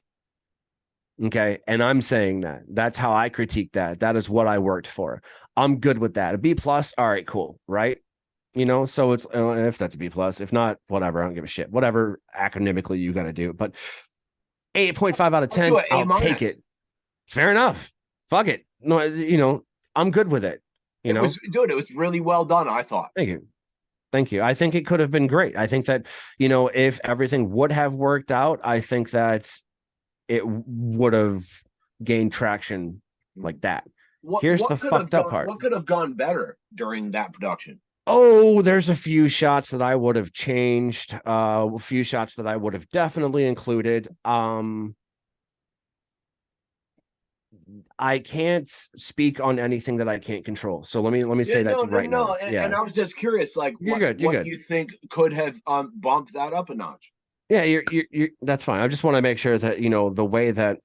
Okay. And I'm saying that's how I critique that. That is what I worked for. I'm good with that. A B+, all right, cool. Right. So it's, if that's a B+, if not, whatever, I don't give a shit, whatever academically you got to do, but 8.5 out of 10, I'll take it. Fair enough. Fuck it. No, I'm good with it. It was really well done, I thought. Thank you. I think it could have been great. I think that, if everything would have worked out, I think that it would have gained traction like that. Here's the fucked up part. What could have gone better during that production? Oh, there's a few shots that I would have changed. A few shots that I would have definitely included. I can't speak on anything that I can't control. So let me say that right now. And I was just curious, like, what you think could have bumped that up a notch? Yeah, you're that's fine. I just want to make sure that the way that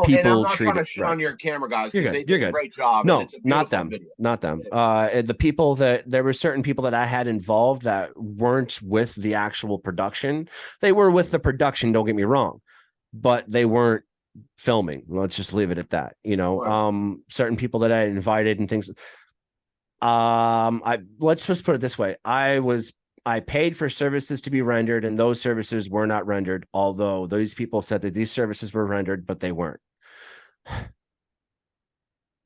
people and I'm not trying to shit on your camera guys because they did a great job. No, not them. Not them. The people there were certain people that I had involved that weren't with the actual production. They were with the production, don't get me wrong, but they weren't filming. Let's just leave it at that. Right. Certain people that I invited and things. Let's just put it this way. I paid for services to be rendered, and those services were not rendered, although those people said that these services were rendered, but they weren't.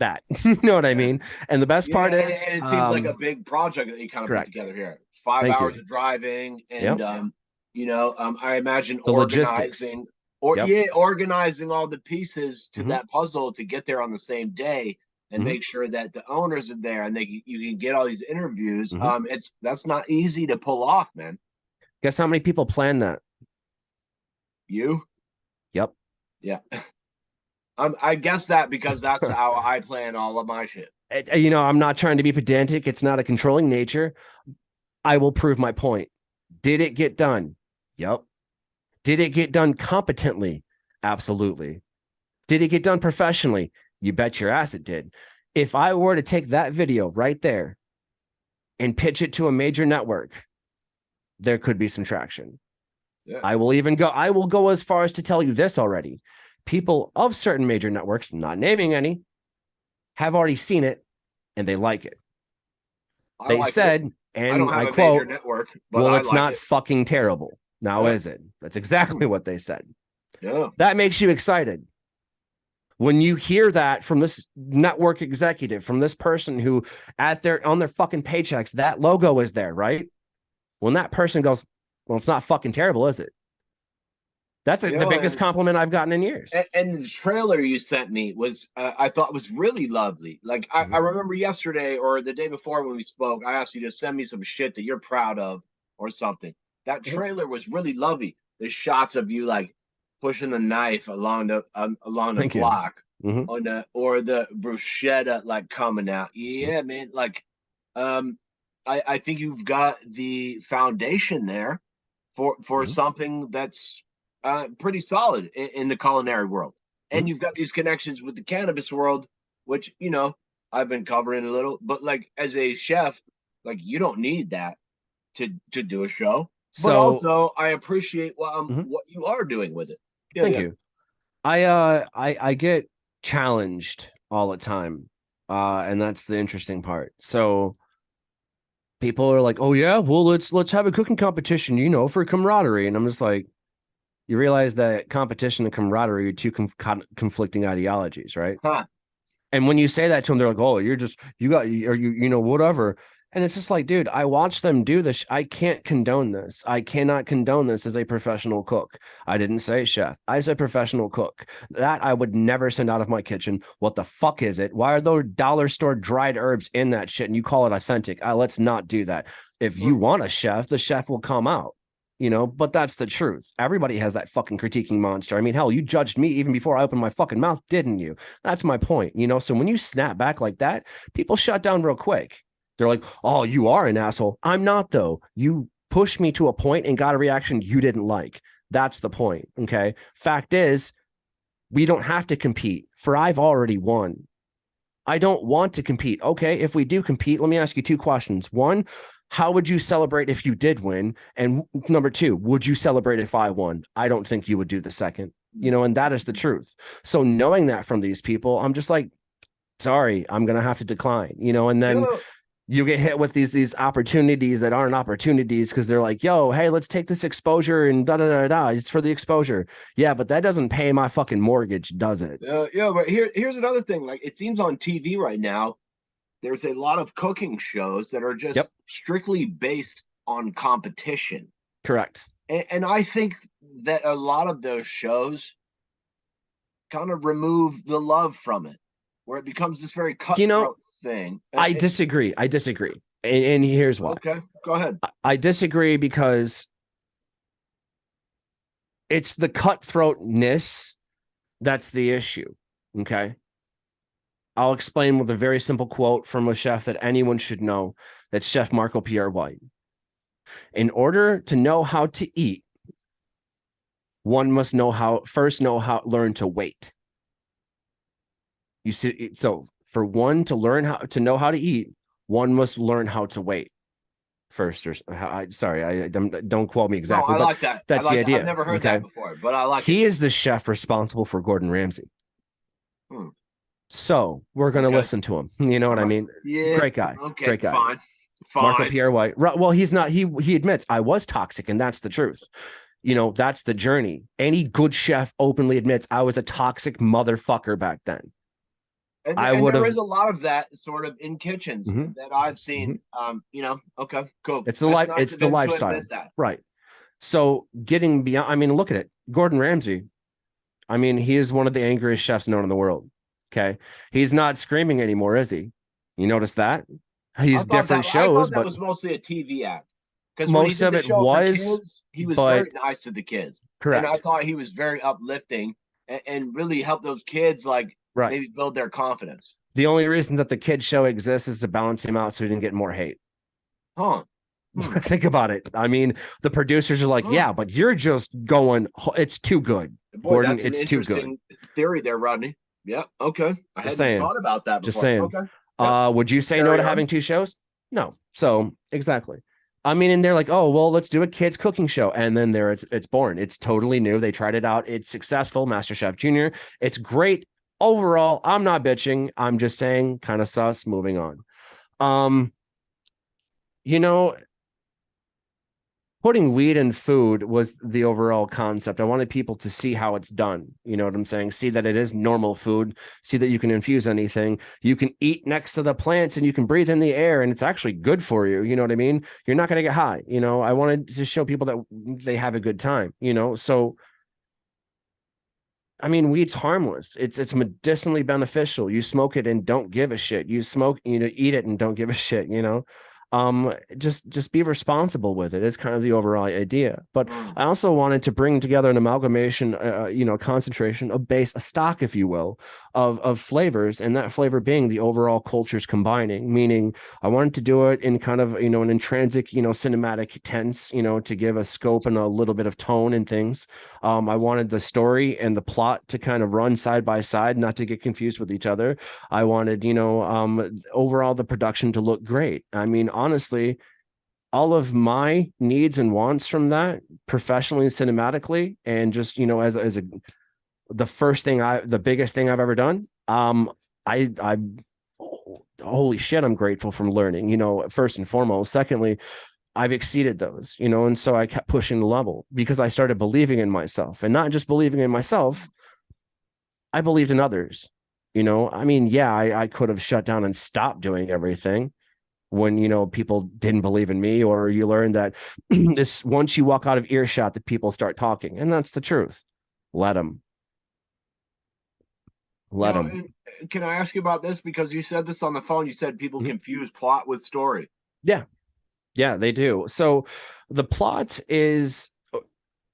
That, you know what I mean? And the best part is... And it seems like a big project that you kind of put together here. 5 hours of driving, and, I imagine the organizing... organizing all the pieces to that puzzle to get there on the same day and make sure that the owners are there and you can get all these interviews. That's not easy to pull off, man. Guess how many people plan that? You? Yep. Yeah. I guess that because that's how I plan all of my shit. I'm not trying to be pedantic. It's not a controlling nature. I will prove my point. Did it get done? Yep. Did it get done competently? Absolutely. Did it get done professionally? You bet your ass it did. If I were to take that video right there and pitch it to a major network, there could be some traction. Yeah. I will go as far as to tell you this already. People of certain major networks, not naming any, have already seen it and they like it. They said, and I quote, network, well, it's not fucking terrible. Now, is it? That's exactly what they said. Yeah. That makes you excited. When you hear that from this network executive, from this person who on their fucking paychecks, that logo is there, right? When that person goes, well, it's not fucking terrible, is it? That's the biggest compliment I've gotten in years. And the trailer you sent me was, I thought was really lovely. Like I remember yesterday or the day before when we spoke, I asked you to send me some shit that you're proud of or something. That trailer was really lovely. The shots of you like pushing the knife along the block or the bruschetta like coming out. Yeah, man. Like, I think you've got the foundation there for something that's pretty solid in the culinary world. And you've got these connections with the cannabis world, which, I've been covering a little, but like as a chef, like you don't need that to do a show. But also I appreciate what you are doing with it. Yeah, Thank you. I get challenged all the time. And that's the interesting part. So people are like, oh yeah, well, let's have a cooking competition, for camaraderie. And I'm just like, you realize that competition and camaraderie are two conflicting ideologies, right? Huh. And when you say that to them, they're like, oh, you got, or whatever. And it's just like, dude, I watch them do this. I can't condone this. I cannot condone this as a professional cook. I didn't say chef. I said professional cook. That I would never send out of my kitchen. What the fuck is it? Why are those dollar store dried herbs in that shit and you call it authentic? Let's not do that. If you want a chef, the chef will come out. But that's the truth. Everybody has that fucking critiquing monster. I mean, hell, you judged me even before I opened my fucking mouth, didn't you? That's my point. So when you snap back like that, people shut down real quick. They're like, oh, you are an asshole. I'm not, though. You pushed me to a point and got a reaction you didn't like. That's the point. Okay. Fact is, we don't have to compete, for I've already won. I don't want to compete. Okay. If we do compete, let me ask you two questions. One, how would you celebrate if you did win? And number two, would you celebrate if I won? I don't think you would do the second, and that is the truth. So knowing that from these people, I'm just like, sorry, I'm going to have to decline, and then you get hit with these opportunities that aren't opportunities because they're like, yo, hey, let's take this exposure and da da da da. It's for the exposure. Yeah, but that doesn't pay my fucking mortgage, does it? Yeah, but here's another thing. Like, it seems on TV right now, there's a lot of cooking shows that are just strictly based on competition. Correct. And I think that a lot of those shows kind of remove the love from it, where it becomes this very cutthroat thing. I disagree. And here's why. Okay, go ahead. I disagree because it's the cutthroatness that's the issue. Okay. I'll explain with a very simple quote from a chef that anyone should know. That's Chef Marco Pierre White. In order to know how to eat, one must learn to wait. You see, so for one to learn how to know how to eat, one must learn how to wait first. Don't quote me exactly. No, I like that. That's the idea. I've never heard that before, but I like it. He is the chef responsible for Gordon Ramsay. So we're going to listen to him. You know what I mean? Yeah. Great guy. Okay, great guy. Fine. Marco Pierre White. Well, he's not. He admits I was toxic, and that's the truth. That's the journey. Any good chef openly admits I was a toxic motherfucker back then. And there is a lot of that sort of in kitchens that I've seen. Okay, cool. It's the lifestyle, right? So getting beyond. I mean, look at it. Gordon Ramsay. I mean, he is one of the angriest chefs known in the world. Okay, he's not screaming anymore, is he? You notice that? He's different shows, but that was mostly a TV act. Because most of it was, he was very nice to the kids. Correct. And I thought he was very uplifting and really helped those kids maybe build their confidence. The only reason that the kid show exists is to balance him out so he didn't get more hate. Think about it. I mean, the producers are like, yeah, but you're just going, it's too good. Boy, Gordon, that's an it's too good. Theory there, Rodney. Yeah, okay. I hadn't thought about that before. Just saying. Okay. Would you say no to having two shows? No. So exactly. I mean, and they're like, oh, well, let's do a kids cooking show. And then it's born. It's totally new. They tried it out. It's successful. MasterChef Junior. It's great. Overall, I'm not bitching. I'm just saying kind of sus. Moving on. Putting weed in food was the overall concept. I wanted people to see how it's done. You know what I'm saying? See that it is normal food. See that you can infuse anything. You can eat next to the plants and you can breathe in the air and it's actually good for you. You know what I mean? You're not going to get high. I wanted to show people that they have a good time, So, I mean, weed's harmless. It's medicinally beneficial. You smoke it and don't give a shit. You smoke, eat it and don't give a shit, just be responsible with it is kind of the overall idea. But I also wanted to bring together an amalgamation, concentration, a stock, if you will, of flavors, and that flavor being the overall cultures combining, meaning I wanted to do it in kind of, an intrinsic, cinematic tense, to give a scope and a little bit of tone and things. I wanted the story and the plot to kind of run side by side, not to get confused with each other. I wanted, overall the production to look great. I mean, honestly, all of my needs and wants from that professionally and cinematically, and just, the biggest thing I've ever done. I holy shit, I'm grateful from learning, first and foremost. Secondly, I've exceeded those, and so I kept pushing the level because I started believing in myself, and not just believing in myself. I believed in others, I mean, yeah, I could have shut down and stopped doing everything. when, you know, people didn't believe in me, or you learn that this, once you walk out of earshot, that people start talking. And that's the truth. Let them. Let them. And can I ask you about this? Because you said this on the phone. You said people confuse plot with story. Yeah. Yeah, they do. So the plot is,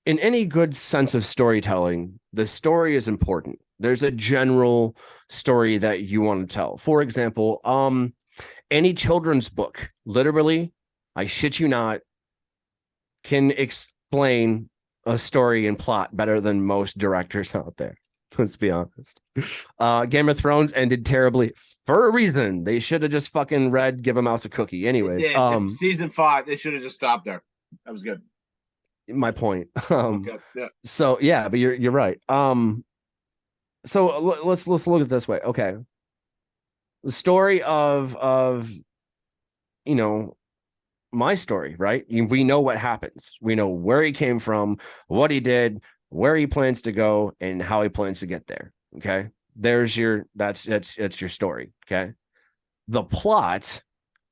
in any good sense of storytelling, the story is important. There's a general story that you want to tell. For example, any children's book, literally, I shit you not, can explain a story and plot better than most directors out there. Let's be honest. Game of Thrones ended terribly for a reason. They should have just fucking read Give a Mouse a Cookie. Anyways, season 5, they should have just stopped there. That was good. My point. Okay. Yeah. So yeah, but you're right. So let's look at it this way. Okay. The story of you know, my story, right? We know what happens. We know where he came from, what he did, where he plans to go, and how he plans to get there. Okay. There's your that's your story. Okay. The plot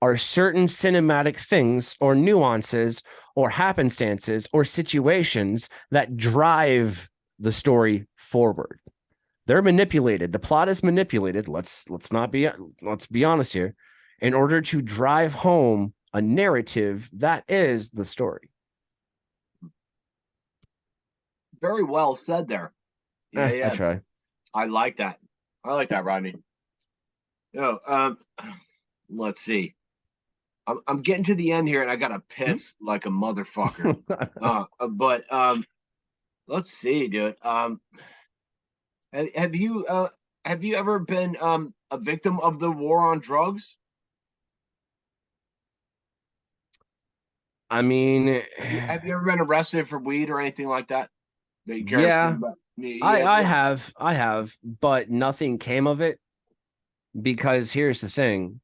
are certain cinematic things or nuances or happenstances or situations that drive the story forward. They're manipulated. The plot is manipulated. Let's be honest here, in order to drive home a narrative that is the story. Very well said there. Yeah. I try. I like that. Rodney. Let's see. I'm getting to the end here, and I gotta piss like a motherfucker. But let's see, dude. Have you ever been a victim of the war on drugs? I mean, have you ever been arrested for weed or anything like that? Yeah, I have, but nothing came of it, because here's the thing.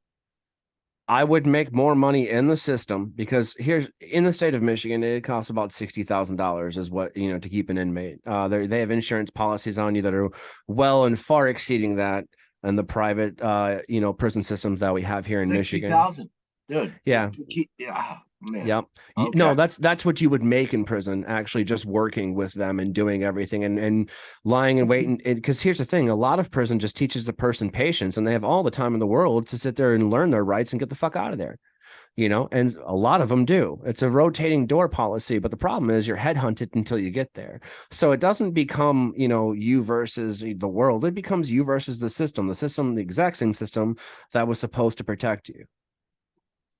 I would make more money in the system, because here's, in the state of Michigan, it costs about $60,000 is what, you know, to keep an inmate. They have insurance policies on you that are well and far exceeding that in the private, you know, prison systems that we have here in Michigan. 60,000, dude. Yeah. Yeah. Man. Yep. Okay. No, that's what you would make in prison, actually, just working with them and doing everything and lying in wait. And because here's the thing, a lot of prison just teaches the person patience, and they have all the time in the world to sit there and learn their rights and get the fuck out of there, you know, and a lot of them do. It's a rotating door policy, but the problem is you're headhunted until you get there. So it doesn't become, you know, you versus the world. It becomes you versus the system, the exact same system that was supposed to protect you.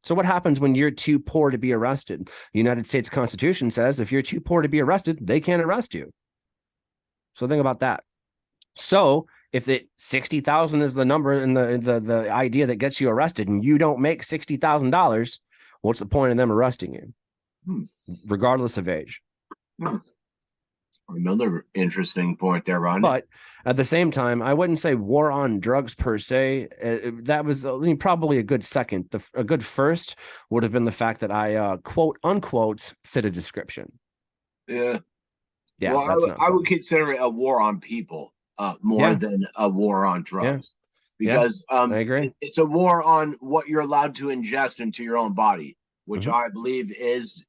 So what happens when you're too poor to be arrested? The United States Constitution says if you're too poor to be arrested, they can't arrest you. So think about that. So if 60,000 is the number and the idea that gets you arrested, and you don't make $60,000, what's the point of them arresting you, regardless of age? Another interesting point there, Ron. But at the same time, I wouldn't say war on drugs per se. That was probably a good second. A good first would have been the fact that I quote unquote fit a description. Yeah. Well, I would consider it a war on people more than a war on drugs. Yeah. Because I agree. It's a war on what you're allowed to ingest into your own body, which I believe is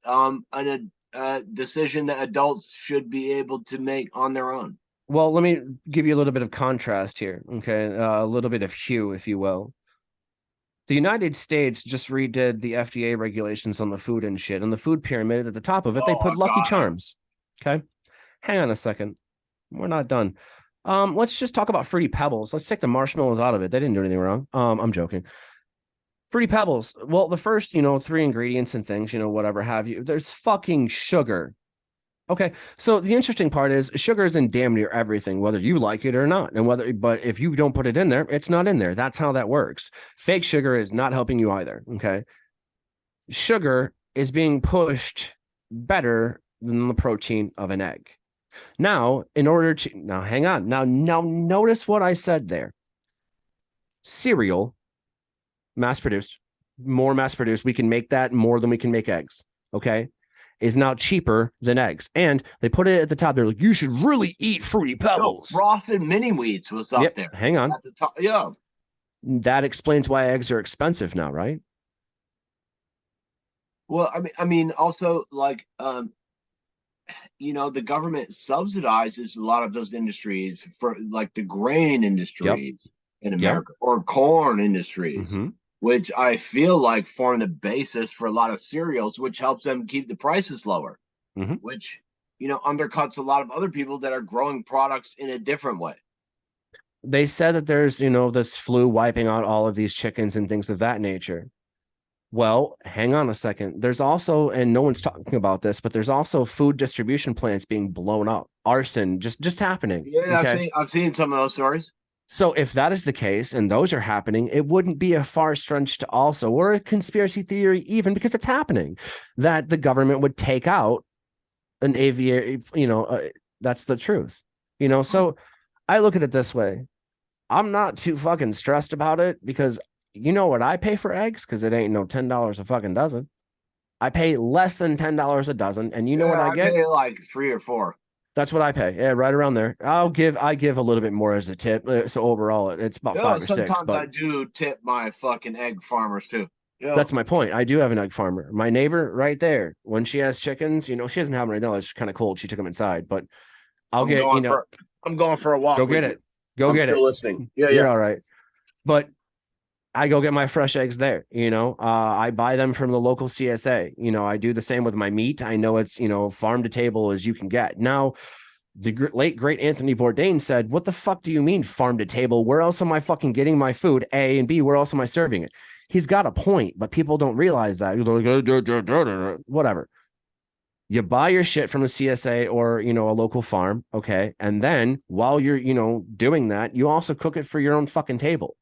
a decision that adults should be able to make on their own. Well, let me give you a little bit of contrast here, okay? A little bit of hue, if you will. The United States just redid the FDA regulations on the food and shit. And the food pyramid, at the top of it, they put Lucky Charms. Okay? Hang on a second. We're not done. Let's just talk about Fruity Pebbles. Let's take the marshmallows out of it. They didn't do anything wrong. I'm joking. Fruity Pebbles. Well, the first, 3 ingredients and things, whatever have you. There's fucking sugar. Okay, so the interesting part is sugar is in damn near everything, whether you like it or not. But if you don't put it in there, it's not in there. That's how that works. Fake sugar is not helping you either. Okay. Sugar is being pushed better than the protein of an egg. Now, hang on. Now notice what I said there. Cereal, mass produced, more mass produced. We can make that more than we can make eggs. Okay. Is now cheaper than eggs. And they put it at the top. They're like, you should really eat Fruity Pebbles. Frosted Mini Wheats was up there. Hang on. At the top. Yeah. That explains why eggs are expensive now, right? Well, I mean, also like, the government subsidizes a lot of those industries for like the grain Yep. industries in Yep. America or corn industries, Hmm. which I feel like form the basis for a lot of cereals, which helps them keep the prices lower, Hmm. which, undercuts a lot of other people that are growing products in a different way. They said that there's, this flu wiping out all of these chickens and things of that nature. Well, hang on a second. There's also, and no one's talking about this, but there's also food distribution plants being blown up. Arson just happening. Yeah, I've Okay. seen some of those stories. So if that is the case and those are happening, it wouldn't be a far stretch to also, or a conspiracy theory, even because it's happening, that the government would take out an aviary, that's the truth. So I look at it this way. I'm not too fucking stressed about it because you know what I pay for eggs? Because it ain't no $10 a fucking dozen. I pay less than $10 a dozen. And you know what Yeah, I I get? pay like 3 or 4. That's what I pay. Yeah, right around there. I give a little bit more as a tip. So overall, it's about Yeah, 5 or 6. sometimes But I do tip my fucking egg farmers too. Yeah, that's my point. I do have an egg farmer. My neighbor right there, when she has chickens, she doesn't have them right now. It's kind of cold. She took them inside, but I'll I'm get, going for I'm going for a walk go with get you. it. Go I'm get it. still listening. Yeah, You're yeah. all right. But I go get my fresh eggs there. I buy them from the local CSA. I do the same with my meat. I know it's, farm to table as you can get. Now, the late great Anthony Bourdain said, "What the fuck do you mean farm to table? Where else am I fucking getting my food? A and B, where else am I serving it?" He's got a point, but people don't realize that. Whatever. You buy your shit from a CSA or a local farm, okay, and then while you're doing that, you also cook it for your own fucking table.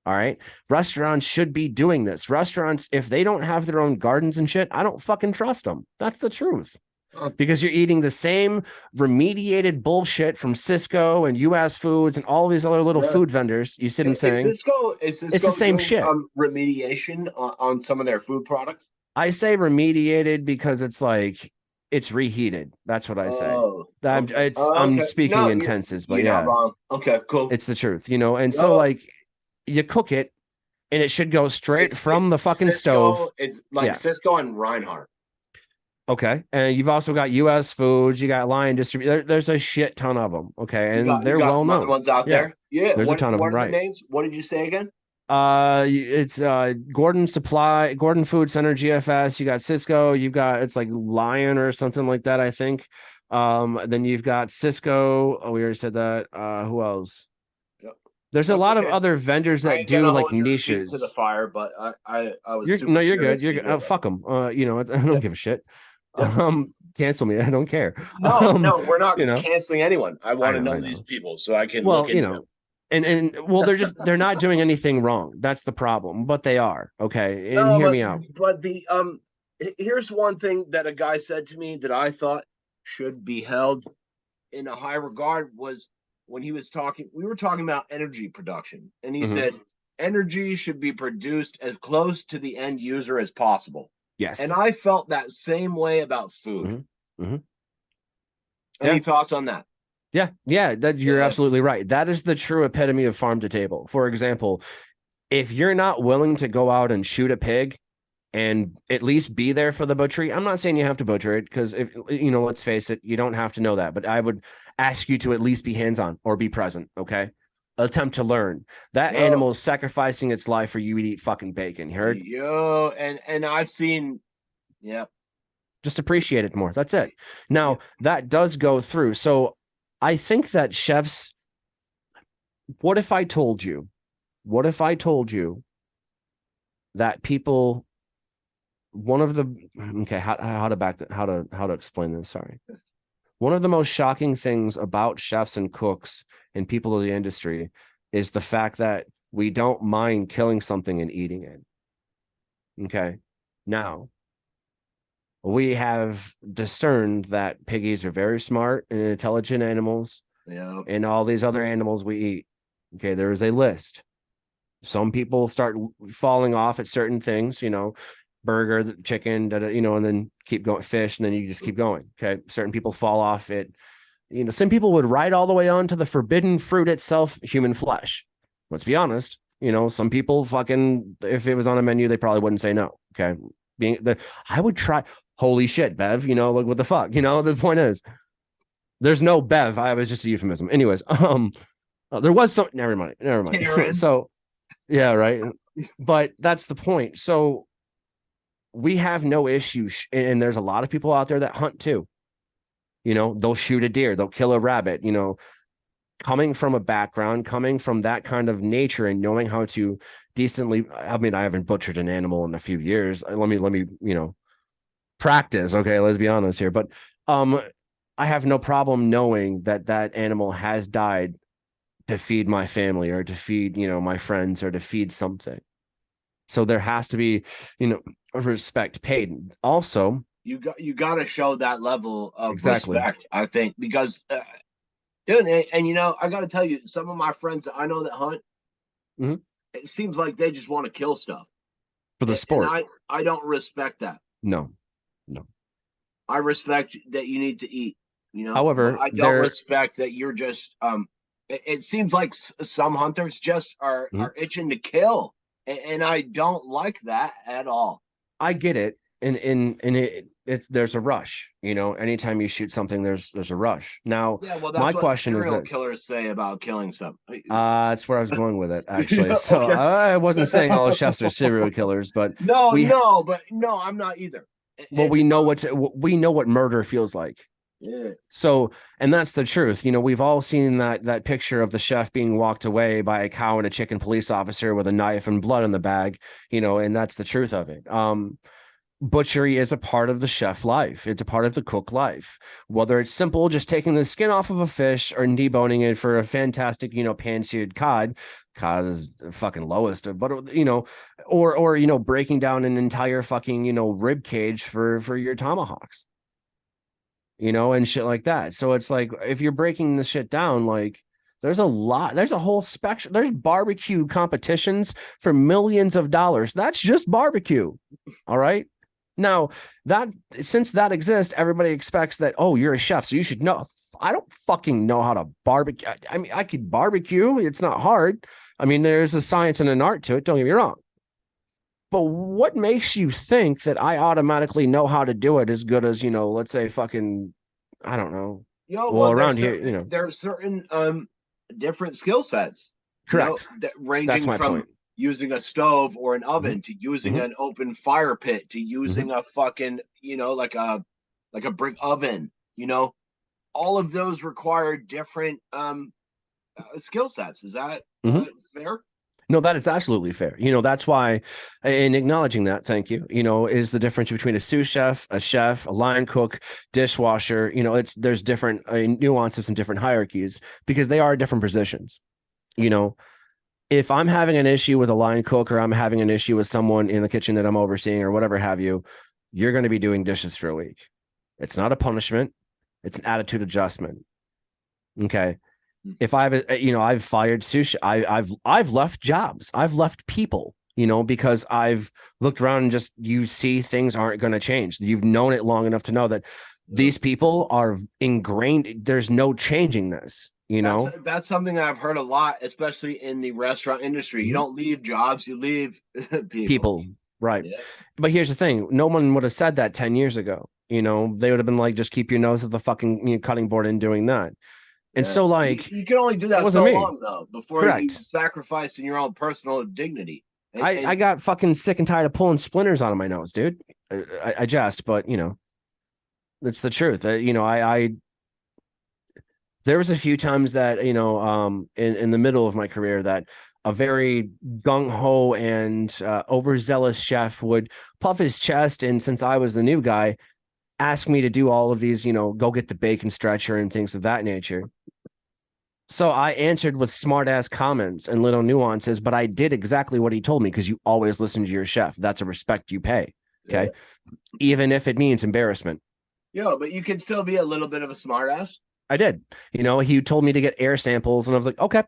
All right. Restaurants should be doing this. Restaurants, if they don't have their own gardens and shit, I don't fucking trust them. That's the truth. Uh, Because you're eating the same remediated bullshit from Cisco and US Foods and all these other little yeah. food vendors. You see what I'm Is saying? Cisco is It's the Cisco same doing shit. remediation on some of their food products? I say remediated because it's like it's reheated. That's what I say. Oh, okay. Oh, I'm okay. speaking No, in tenses, but you're not yeah, wrong. Okay, cool. it's the truth. And so No, like you cook it and it should go straight from it's the fucking Cisco. stove. It's like Yeah. Cisco and Reinhardt. Okay. And you've also got US Foods, you got Lion Distribute. There's a shit ton of them. Okay. And You they're got well some other known. ones out Yeah. there. Yeah. There's a ton of What them. are the Right. names? What did you say again? It's Gordon Food Center, GFS. You got Cisco. You've got it's like Lion or something like that, I think. Then you've got Cisco. Oh, we already said that. Who else? Yep. There's a That's lot of okay. other vendors I that ain't do gonna like hold your feet to the niches. fire, but I was You're no, super you're good. curious You're to good. hear that. Fuck them. I don't Yep. give a shit. Yep. Cancel me. I don't care. No, Um, no, we're not you know, canceling anyone. I want to I know these know. people so I can look Well, into them. and well, they're not doing anything wrong. That's the problem, but they are. Okay. And No, hear me out. but the here's one thing that a guy said to me that I thought should be held in a high regard was when he was talking. We were talking about energy production, and he Mhm. said energy should be produced as close to the end user as possible. And Yes. I felt that same way about food. Hmm. Hmm. Any Yeah. thoughts on that? Yeah. Yeah. That you're Yeah. absolutely right. That is the true epitome of farm to table. For example, if you're not willing to go out and shoot a pig and at least be there for the butchery. I'm not saying you have to butcher it because if let's face it, you don't have to know that. But I would ask you to at least be hands-on or be present. Okay. Attempt to learn. That No. animal is sacrificing its life for you to eat fucking bacon. You heard? Yo, and I've seen. Yeah. Just appreciate it more. That's it. Now Yeah. that does go through. So I think that chefs, what if I told you? What if I told you that people one of the okay how to explain this, sorry. One of the most shocking things about chefs and cooks and people of the industry is the fact that we don't mind killing something and eating it. Okay. Now, we have discerned that piggies are very smart and intelligent animals, Yeah. and all these other animals we eat. Okay. There is a list. Some people start falling off at certain things, burger, chicken, and then keep going, fish, and then you just keep going. Okay. Certain people fall off it. Some people would ride all the way on to the forbidden fruit itself, human flesh. Let's be honest. Some people fucking, if it was on a menu, they probably wouldn't say no. Okay. I would try. Holy shit, Bev, like what the fuck? The point is there's no Bev. I was just a euphemism. Anyways, there was some, never mind. So yeah, right. But that's the point. So we have no issue. And there's a lot of people out there that hunt too. They'll shoot a deer, they'll kill a rabbit, coming from a background, coming from that kind of nature and knowing how to decently, I mean, I haven't butchered an animal in a few years. Let me, practice. Okay. Let's be honest here. But, I have no problem knowing that that animal has died to feed my family or to feed, my friends or to feed something. So there has to be, respect paid. Also, you got to show that level of exactly. respect, I think, because dude, and I got to tell you, some of my friends that I know that hunt, it seems like they just want to kill stuff for the sport. And I don't respect that. No. I respect that you need to eat. However, I don't respect that you're just. It seems like some hunters just are itching to kill, and I don't like that at all. I get it, and there's a rush. Anytime you shoot something, there's a rush. Now, yeah, well, that's my what question is this: killers say about killing something. That's where I was going with it, actually. So okay. I wasn't saying all chefs are serial killers, but no, I'm not either. Well, we know what murder feels like. Yeah. So, and that's the truth. We've all seen that picture of the chef being walked away by a cow and a chicken police officer with a knife and blood in the bag, and that's the truth of it. Butchery is a part of the chef life. It's a part of the cook life, whether it's simple, just taking the skin off of a fish or deboning it for a fantastic, pan-seared cod. Cod is fucking lowest, but or breaking down an entire fucking, rib cage for your tomahawks, and shit like that. So it's like, if you're breaking the shit down, like there's a whole spectrum. There's barbecue competitions for millions of dollars. That's just barbecue. All right. Now, since that exists, everybody expects that, oh, you're a chef, so you should know. I don't fucking know how to barbecue. I mean, I could barbecue. It's not hard. I mean, there's a science and an art to it. Don't get me wrong. But what makes you think that I automatically know how to do it as good as, let's say fucking, I don't know. Around here, there are certain different skill sets. Correct. That ranging from point. Using a stove or an oven to using an open fire pit to using a fucking, like a brick oven, all of those require different skill sets. Is that fair? No, that is absolutely fair. That's why, in acknowledging that, thank you, is the difference between a sous chef, a line cook, dishwasher. There's different nuances and different hierarchies because they are different positions. If I'm having an issue with a line cook or I'm having an issue with someone in the kitchen that I'm overseeing or whatever have you, you're going to be doing dishes for a week. It's not a punishment. It's an attitude adjustment. Okay. If I've fired sushi, I've left jobs. I've left people, because I've looked around and you see things aren't going to change. You've known it long enough to know that these people are ingrained. There's no changing this. That's something I've heard a lot, especially in the restaurant industry. You don't leave jobs, you leave people. Right. Yeah. But here's the thing. No one would have said that 10 years ago. They would have been like, just keep your nose at the fucking cutting board and doing that. And so like, you can only do that so long though, before you sacrifice in your own personal dignity. I got fucking sick and tired of pulling splinters out of my nose, dude. I jest, but it's the truth. There was a few times that, in the middle of my career that a very gung-ho and overzealous chef would puff his chest. And since I was the new guy, ask me to do all of these, go get the bacon stretcher and things of that nature. So I answered with smart ass comments and little nuances, but I did exactly what he told me because you always listen to your chef. That's a respect you pay. Okay. Yeah. Even if it means embarrassment. Yeah, but you can still be a little bit of a smart ass. I did. He told me to get air samples and I was like, okay.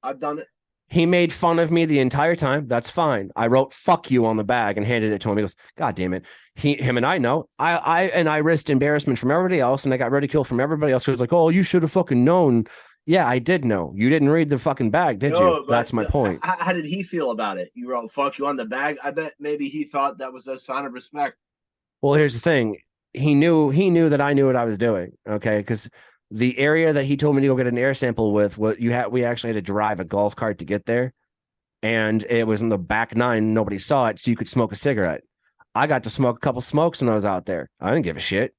I've done it. He made fun of me the entire time. That's fine. I wrote "fuck you" on the bag and handed it to him. He goes, "God damn it." Him and I know. I risked embarrassment from everybody else and I got ridicule from everybody else who was like, "Oh, you should have fucking known." Yeah, I did know. You didn't read the fucking bag, did you? No, but That's my point. how did he feel about it? You wrote "fuck you" on the bag. I bet maybe he thought that was a sign of respect. Well, here's the thing. He knew that I knew what I was doing. Okay, because the area that he told me to go get an air sample with, what you had, we actually had to drive a golf cart to get there, and it was in the back nine. Nobody saw it, so you could smoke a cigarette. I got to smoke a couple smokes when I was out there. I didn't give a shit.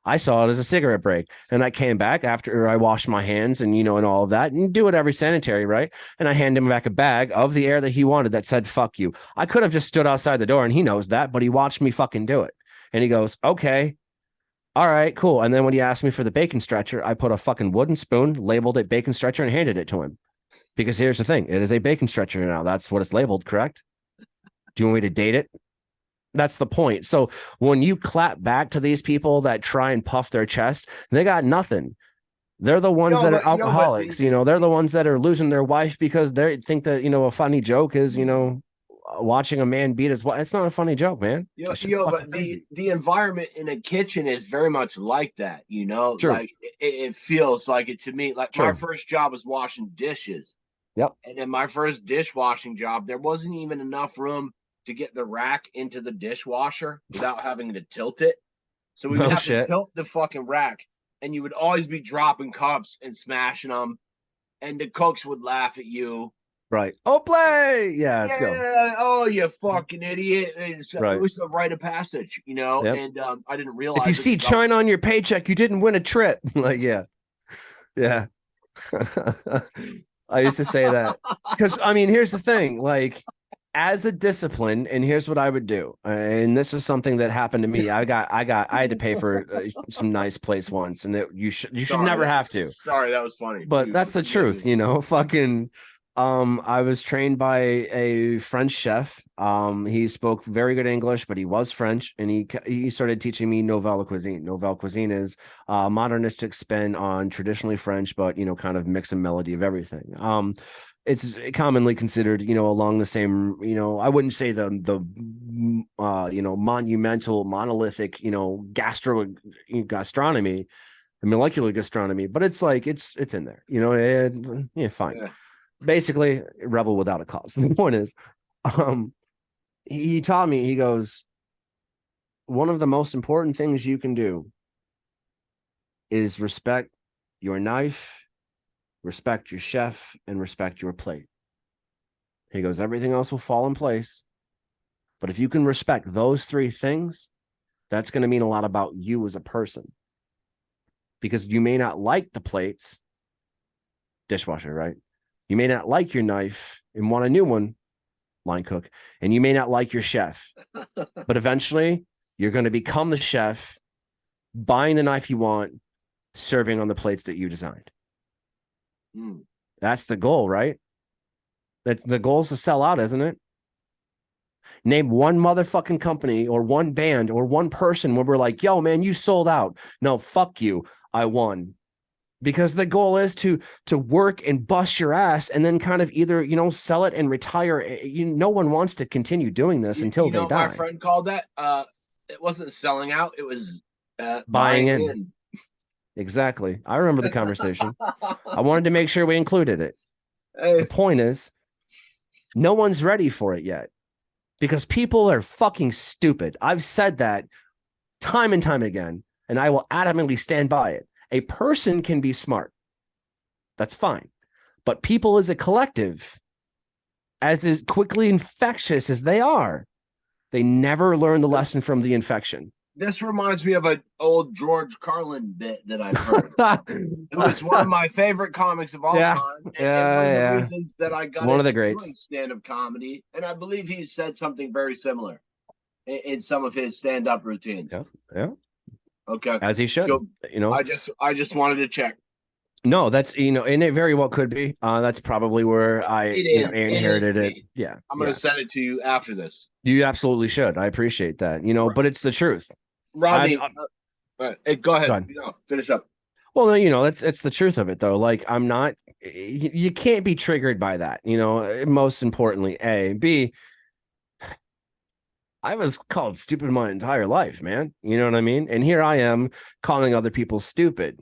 I saw it as a cigarette break. And I came back after I washed my hands and, and all of that and do it every sanitary, right? And I hand him back a bag of the air that he wanted that said, fuck you. I could have just stood outside the door and he knows that, but he watched me fucking do it. And he goes, okay, all right, cool. And then when he asked me for the bacon stretcher, I put a fucking wooden spoon, labeled it bacon stretcher, and handed it to him. Because here's the thing, it is a bacon stretcher now. That's what it's labeled, correct? Do you want me to date it? That's the point. So when you clap back to these people that try and puff their chest, they got nothing. They're the ones that are alcoholics. They're the ones that are losing their wife because they think that, a funny joke is, watching a man beat his wife. It's not a funny joke, man. But the environment in a kitchen is very much like that, True. like it feels like it to me. Like True. my first job was washing dishes. Yep. And in my first dishwashing job, there wasn't even enough room to get the rack into the dishwasher without having to tilt it. So we would have to tilt the fucking rack, and you would always be dropping cups and smashing them, and the cooks would laugh at you. Right. Oh, play. Yeah, let's go. Oh, you fucking idiot. It was a rite of passage, Yep. And I didn't realize. If you see China on your paycheck, you didn't win a trip. Like, yeah. Yeah. I used to say that because, here's the thing, like, as a discipline, and here's what I would do. And this is something that happened to me. I had to pay for some nice place once, and you should never have to. Sorry, that was funny. But that's the truth, fucking. I was trained by a French chef. He spoke very good English, but he was French, and he started teaching me nouvelle cuisine. Nouvelle cuisine is a modernistic spin on traditionally French, but kind of mix and melody of everything. It's commonly considered, along the same, I wouldn't say the monumental, monolithic, gastronomy, molecular gastronomy, but it's like it's in there, fine. Yeah. Basically, rebel without a cause. The point is, he taught me, he goes, one of the most important things you can do is respect your knife, respect your chef, and respect your plate. He goes, everything else will fall in place. But if you can respect those three things, that's going to mean a lot about you as a person. Because you may not like the plates, dishwasher, right? You may not like your knife and want a new one, line cook, and you may not like your chef. But eventually, you're going to become the chef, buying the knife you want, serving on the plates that you designed. That's the goal, right? That the goal is to sell out, isn't it? Name one motherfucking company or one band or one person where we're like, yo, man, you sold out. No, fuck you. I won. Because the goal is to work and bust your ass and then kind of either, sell it and retire. No one wants to continue doing this until they die. My friend called that, it wasn't selling out. It was buying in. Exactly. I remember the conversation. I wanted to make sure we included it. The point is, no one's ready for it yet because people are fucking stupid. I've said that time and time again, and I will adamantly stand by it. A person can be smart. That's fine. But people as a collective, as quickly infectious as they are, they never learn the lesson from the infection. This reminds me of an old George Carlin bit that I've heard. It was one of my favorite comics of all time. And one of the reasons that I got one of the greats stand-up comedy. And I believe he said something very similar in some of his stand-up routines. Yeah. Okay. As he should. So, I just wanted to check. No, that's and it very well could be. That's probably where I inherited it. Yeah. I'm gonna send it to you after this. You absolutely should. I appreciate that. But it's the truth. Rodney, go ahead. Finish up. Well, it's the truth of it though. Like I'm not. You can't be triggered by that. Most importantly, A, B. I was called stupid my entire life, man. You know what I mean? And here I am calling other people stupid.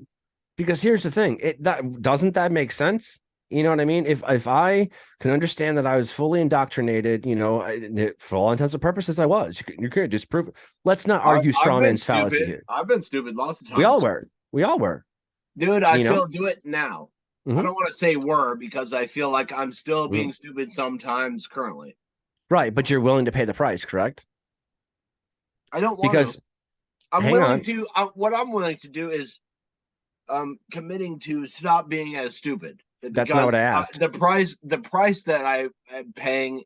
Because here's the thing, that make sense? You know what I mean? If I can understand that I was fully indoctrinated, for all intents and purposes, I was. You could just prove it. Let's not argue I've straw been man's fallacy stupid. here. I've been stupid lots of We all times. were. We all were. Dude, I You know. still do it now. I Mhm. don't want to say were because I feel like I'm still Mhm. being stupid sometimes currently. Right, but you're willing to pay the price, correct? I don't want to. Because I'm hang willing on, to. What I'm willing to do is committing to stop being as stupid that's not what I because asked. the price that I am paying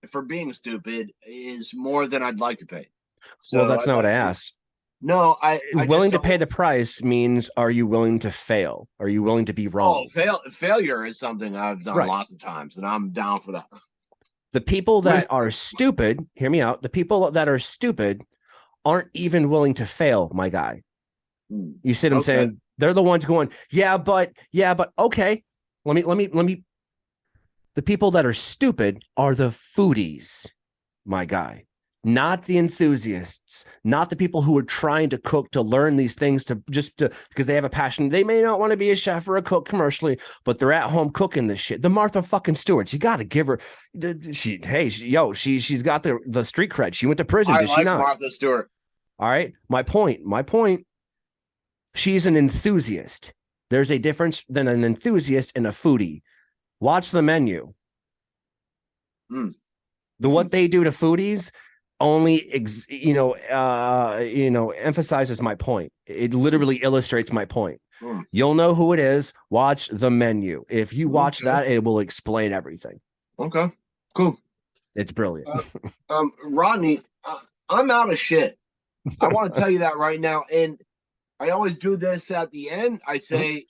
for being stupid is more than I'd like to pay. Well, So that's I'd not what like I to. asked. No, I just Willing to don't. pay the price means, are you willing to fail? Are you willing to be Oh, wrong? failure is something I've done Right. lots of times, and I'm down for that. The people that are stupid, hear me out. The people that are stupid aren't even willing to fail, my guy. You see what I'm Okay. saying? They're the ones going, yeah, but okay. Let me. The people that are stupid are the foodies, my guy, not the enthusiasts, not the people who are trying to cook to learn these things because they have a passion. They may not want to be a chef or a cook commercially, but they're at home cooking this shit. The Martha fucking Stewart's, you got to give her. She's got the street cred. She went to prison, I did she like not? Martha Stewart. All right. My point. She's an enthusiast. There's a difference than an enthusiast and a foodie. Watch the menu. Mm. What they do to foodies only emphasizes my point. It literally illustrates my point. Mm. You'll know who it is. Watch the menu. If you watch Okay. that, it will explain everything. Okay. Cool. It's brilliant. Rodney, I'm out of shit. I want to tell you that right now, and I always do this at the end. I say,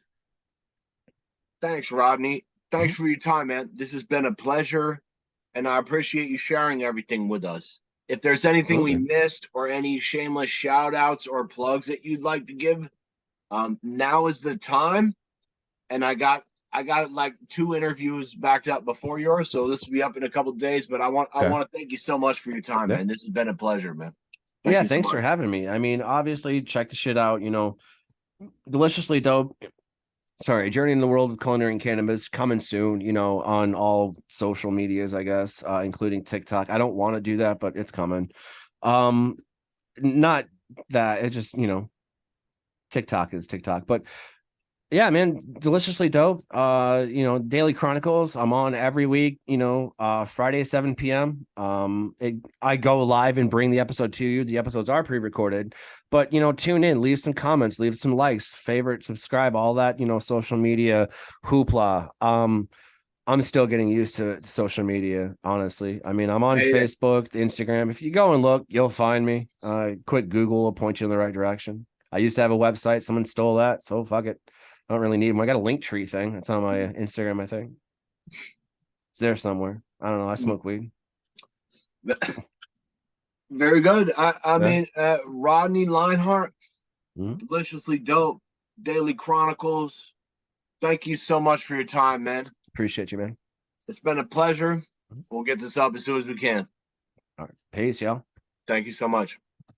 "Thanks, Rodney. Thanks for your time, man. This has been a pleasure, and I appreciate you sharing everything with us. If there's anything we Absolutely. missed or any shameless shout outs or plugs that you'd like to give, now is the time. And I got like 2 interviews backed up before yours, so this will be up in a couple of days. But I Okay. want to thank you so much for your time, Yeah. man. This has been a pleasure, man. Thank Yeah. you so Thanks for much. having me. I mean, obviously, check the shit out. Deliciously dope. Sorry, Journey in the World of Culinary and Cannabis coming soon, on all social medias, I guess, including TikTok. I don't want to do that, but it's coming. Not that it just, TikTok is TikTok, but yeah, man, deliciously dope. Daily Chronicles. I'm on every week, Friday, 7 p.m. I go live and bring the episode to you. The episodes are pre-recorded, but tune in, leave some comments, leave some likes, favorite, subscribe, all that, social media hoopla. I'm still getting used to social media, honestly. I mean, I'm on Hey, Facebook, Instagram. If you go and look, you'll find me. Quick Google will point you in the right direction. I used to have a website. Someone stole that, so fuck it. I don't really need them. I got a link tree thing. That's on my Instagram, I think. It's there somewhere. I don't know. I smoke weed. very good. I Yeah. mean, Rodney Lienhart, Mhm. deliciously dope. Daily Chronicles. Thank you so much for your time, man. Appreciate you, man. It's been a pleasure. Mhm. We'll get this up as soon as we can. All right. Peace, y'all. Thank you so much.